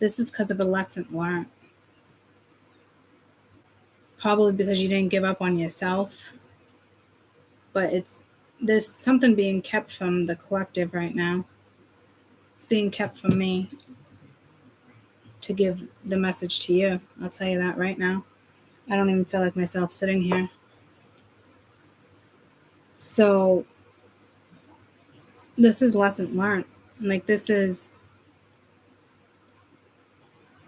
Speaker 1: This is because of a lesson learned. Probably because you didn't give up on yourself. But there's something being kept from the collective right now. It's being kept from me to give the message to you. I'll tell you that right now. I don't even feel like myself sitting here. So this is lesson learned. Like this is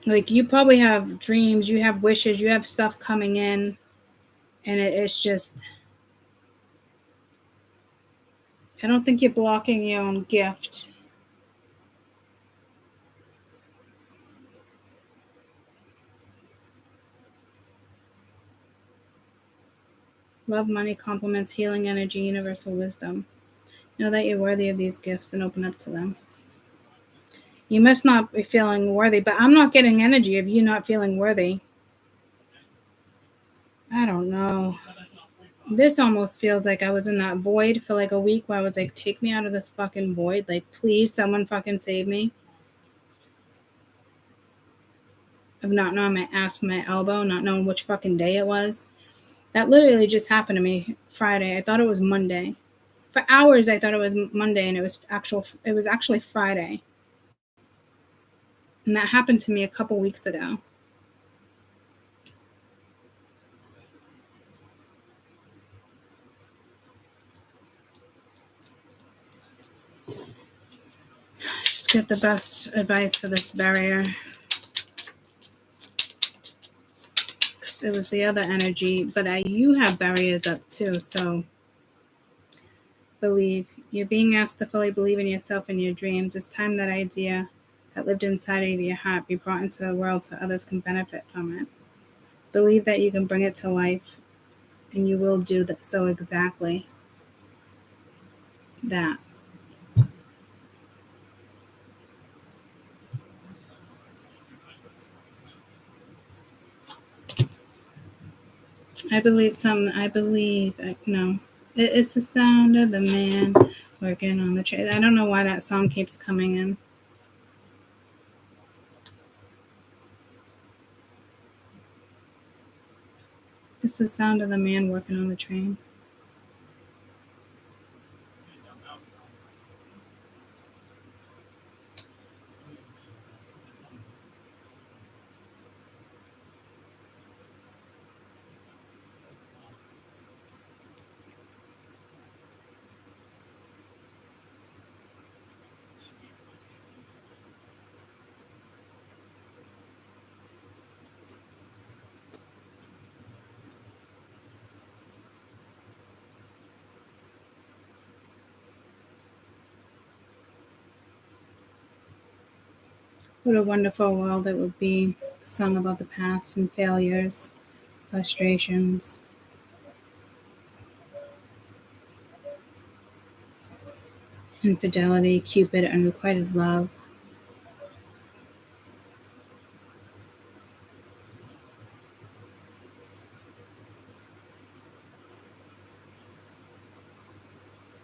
Speaker 1: like you probably have dreams, you have wishes, you have stuff coming in, and it's just I don't think you're blocking your own gift. Love, money, compliments, healing energy, universal wisdom. Know that you're worthy of these gifts and open up to them. You must not be feeling worthy, but I'm not getting energy of you not feeling worthy. I don't know. This almost feels like I was in that void for like a week where I was like, take me out of this fucking void. Like, please, someone fucking save me. Of not knowing my ass from my elbow, not knowing which fucking day it was. That literally just happened to me Friday. I thought it was Monday. For hours, I thought it was Monday, and it was actually Friday. And that happened to me a couple weeks ago. Just get the best advice for this barrier. Because it was the other energy, but you have barriers up too, so believe. You're being asked to fully believe in yourself and your dreams. It's time that idea that lived inside of your heart be brought into the world so others can benefit from it. Believe that you can bring it to life, and you will do that. So exactly that. No. It's the sound of the man working on the train. I don't know why that song keeps coming in. It's the sound of the man working on the train. What a wonderful world it would be, a song about the past and failures, frustrations. Infidelity, Cupid, unrequited love.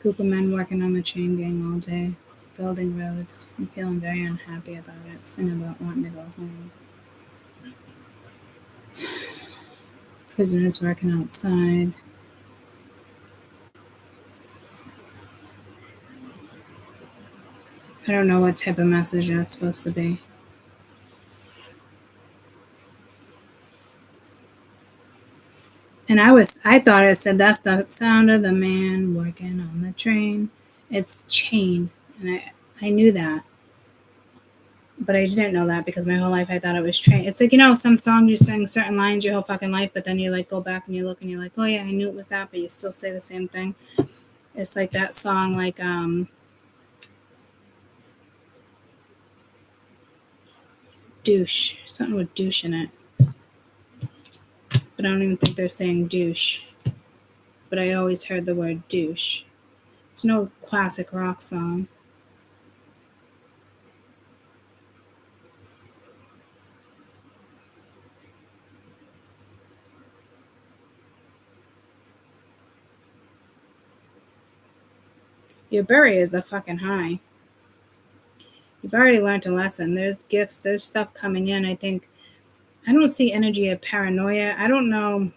Speaker 1: Group of men working on the chain gang all day, building roads. I'm feeling very unhappy about it. Sing about wanting to go home. Prisoners working outside. I don't know what type of message that's supposed to be. And I thought it said that's the sound of the man working on the train. It's chain, and I knew that. But I didn't know that because my whole life I thought it was trained. It's like, you know, some song you sing certain lines your whole fucking life, but then you like go back and you look and you're like, oh yeah, I knew it was that, but you still say the same thing. It's like that song, like douche, something with douche in it. But I don't even think they're saying douche. But I always heard the word douche. It's no classic rock song. Your bury is a fucking high. You've already learned a lesson. There's gifts, there's stuff coming in. I think I don't see energy of paranoia. I don't know.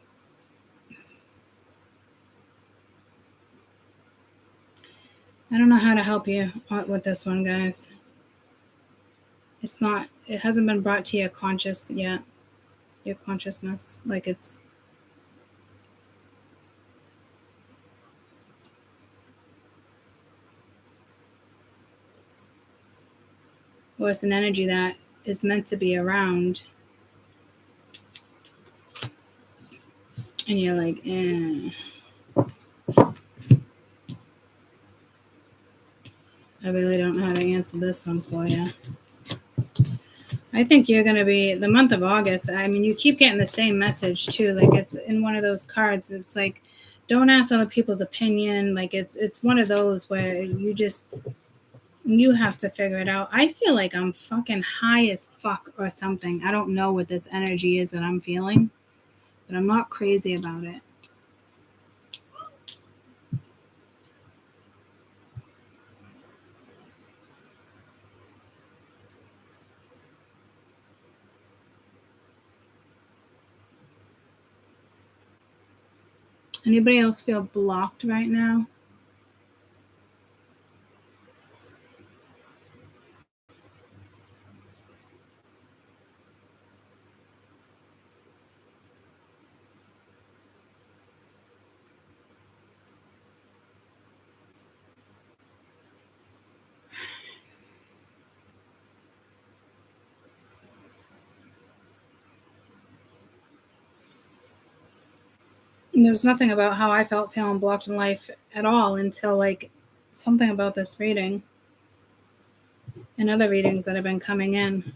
Speaker 1: I don't know how to help you with this one, guys. It hasn't been brought to your conscious yet. Your consciousness. Like it's. Or it's an energy that is meant to be around. And you're like, eh. I really don't know how to answer this one for you. I think you're going to be the month of August. I mean, you keep getting the same message too. Like it's in one of those cards. It's like, don't ask other people's opinion. Like it's one of those where you have to figure it out. I feel like I'm fucking high as fuck or something. I don't know what this energy is that I'm feeling, but I'm not crazy about it. Anybody else feel blocked right now? And there's nothing about how I felt feeling blocked in life at all until like something about this reading and other readings that have been coming in.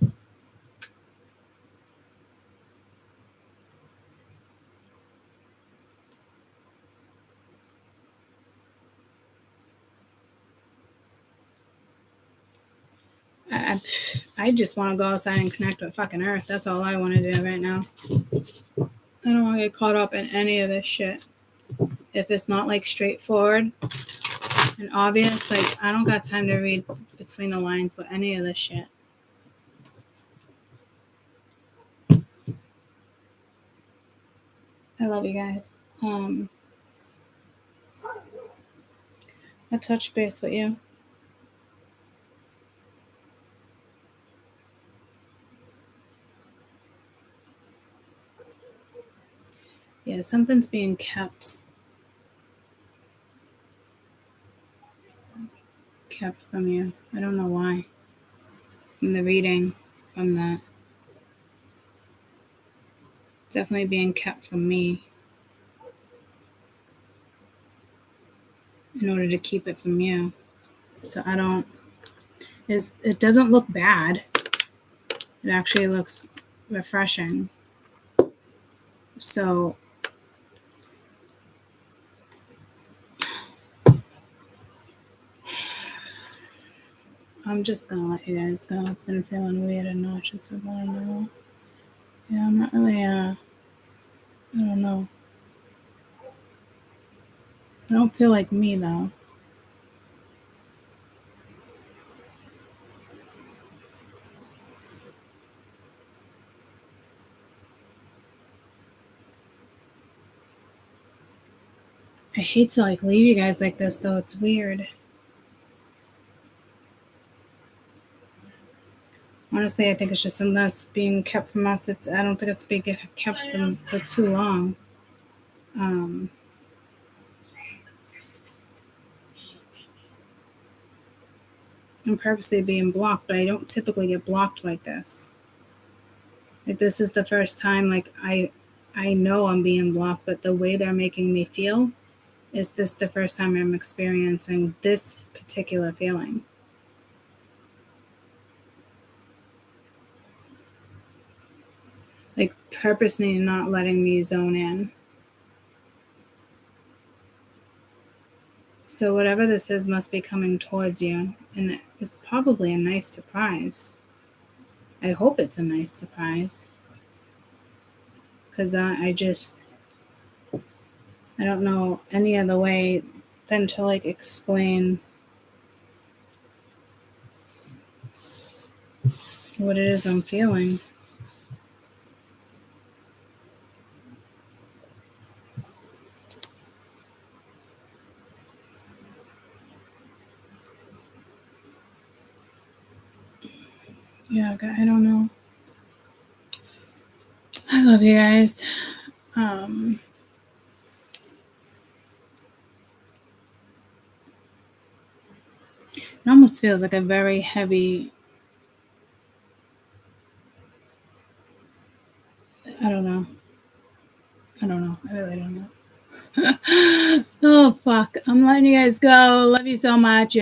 Speaker 1: I just want to go outside and connect with fucking Earth. That's all I want to do right now. I don't want to get caught up in any of this shit. If it's not like straightforward and obvious, like I don't got time to read between the lines with any of this shit. I love you guys. I touch base with you. Yeah, something's being kept from you. I don't know why. From the reading, from that. Definitely being kept from me in order to keep it from you. So it doesn't look bad. It actually looks refreshing. So I'm just gonna let you guys go. I've been feeling weird and nauseous for about an hour. Yeah, I'm not really I don't know. I don't feel like me though. I hate to like leave you guys like this though. It's weird. Honestly, I think it's just something that's being kept from us. I don't think it's being kept from for too long. I'm purposely being blocked, but I don't typically get blocked like this. Like, this is the first time, like, I know I'm being blocked, but the way they're making me feel, is this the first time I'm experiencing this particular feeling? Like, purposely not letting me zone in. So whatever this is must be coming towards you, and it's probably a nice surprise. I hope it's a nice surprise. Because I don't know any other way than to, like, explain what it is I'm feeling. Yeah, I don't know. I love you guys. It almost feels like a very heavy, I don't know. I really don't know. Oh, fuck. I'm letting you guys go. Love you so much.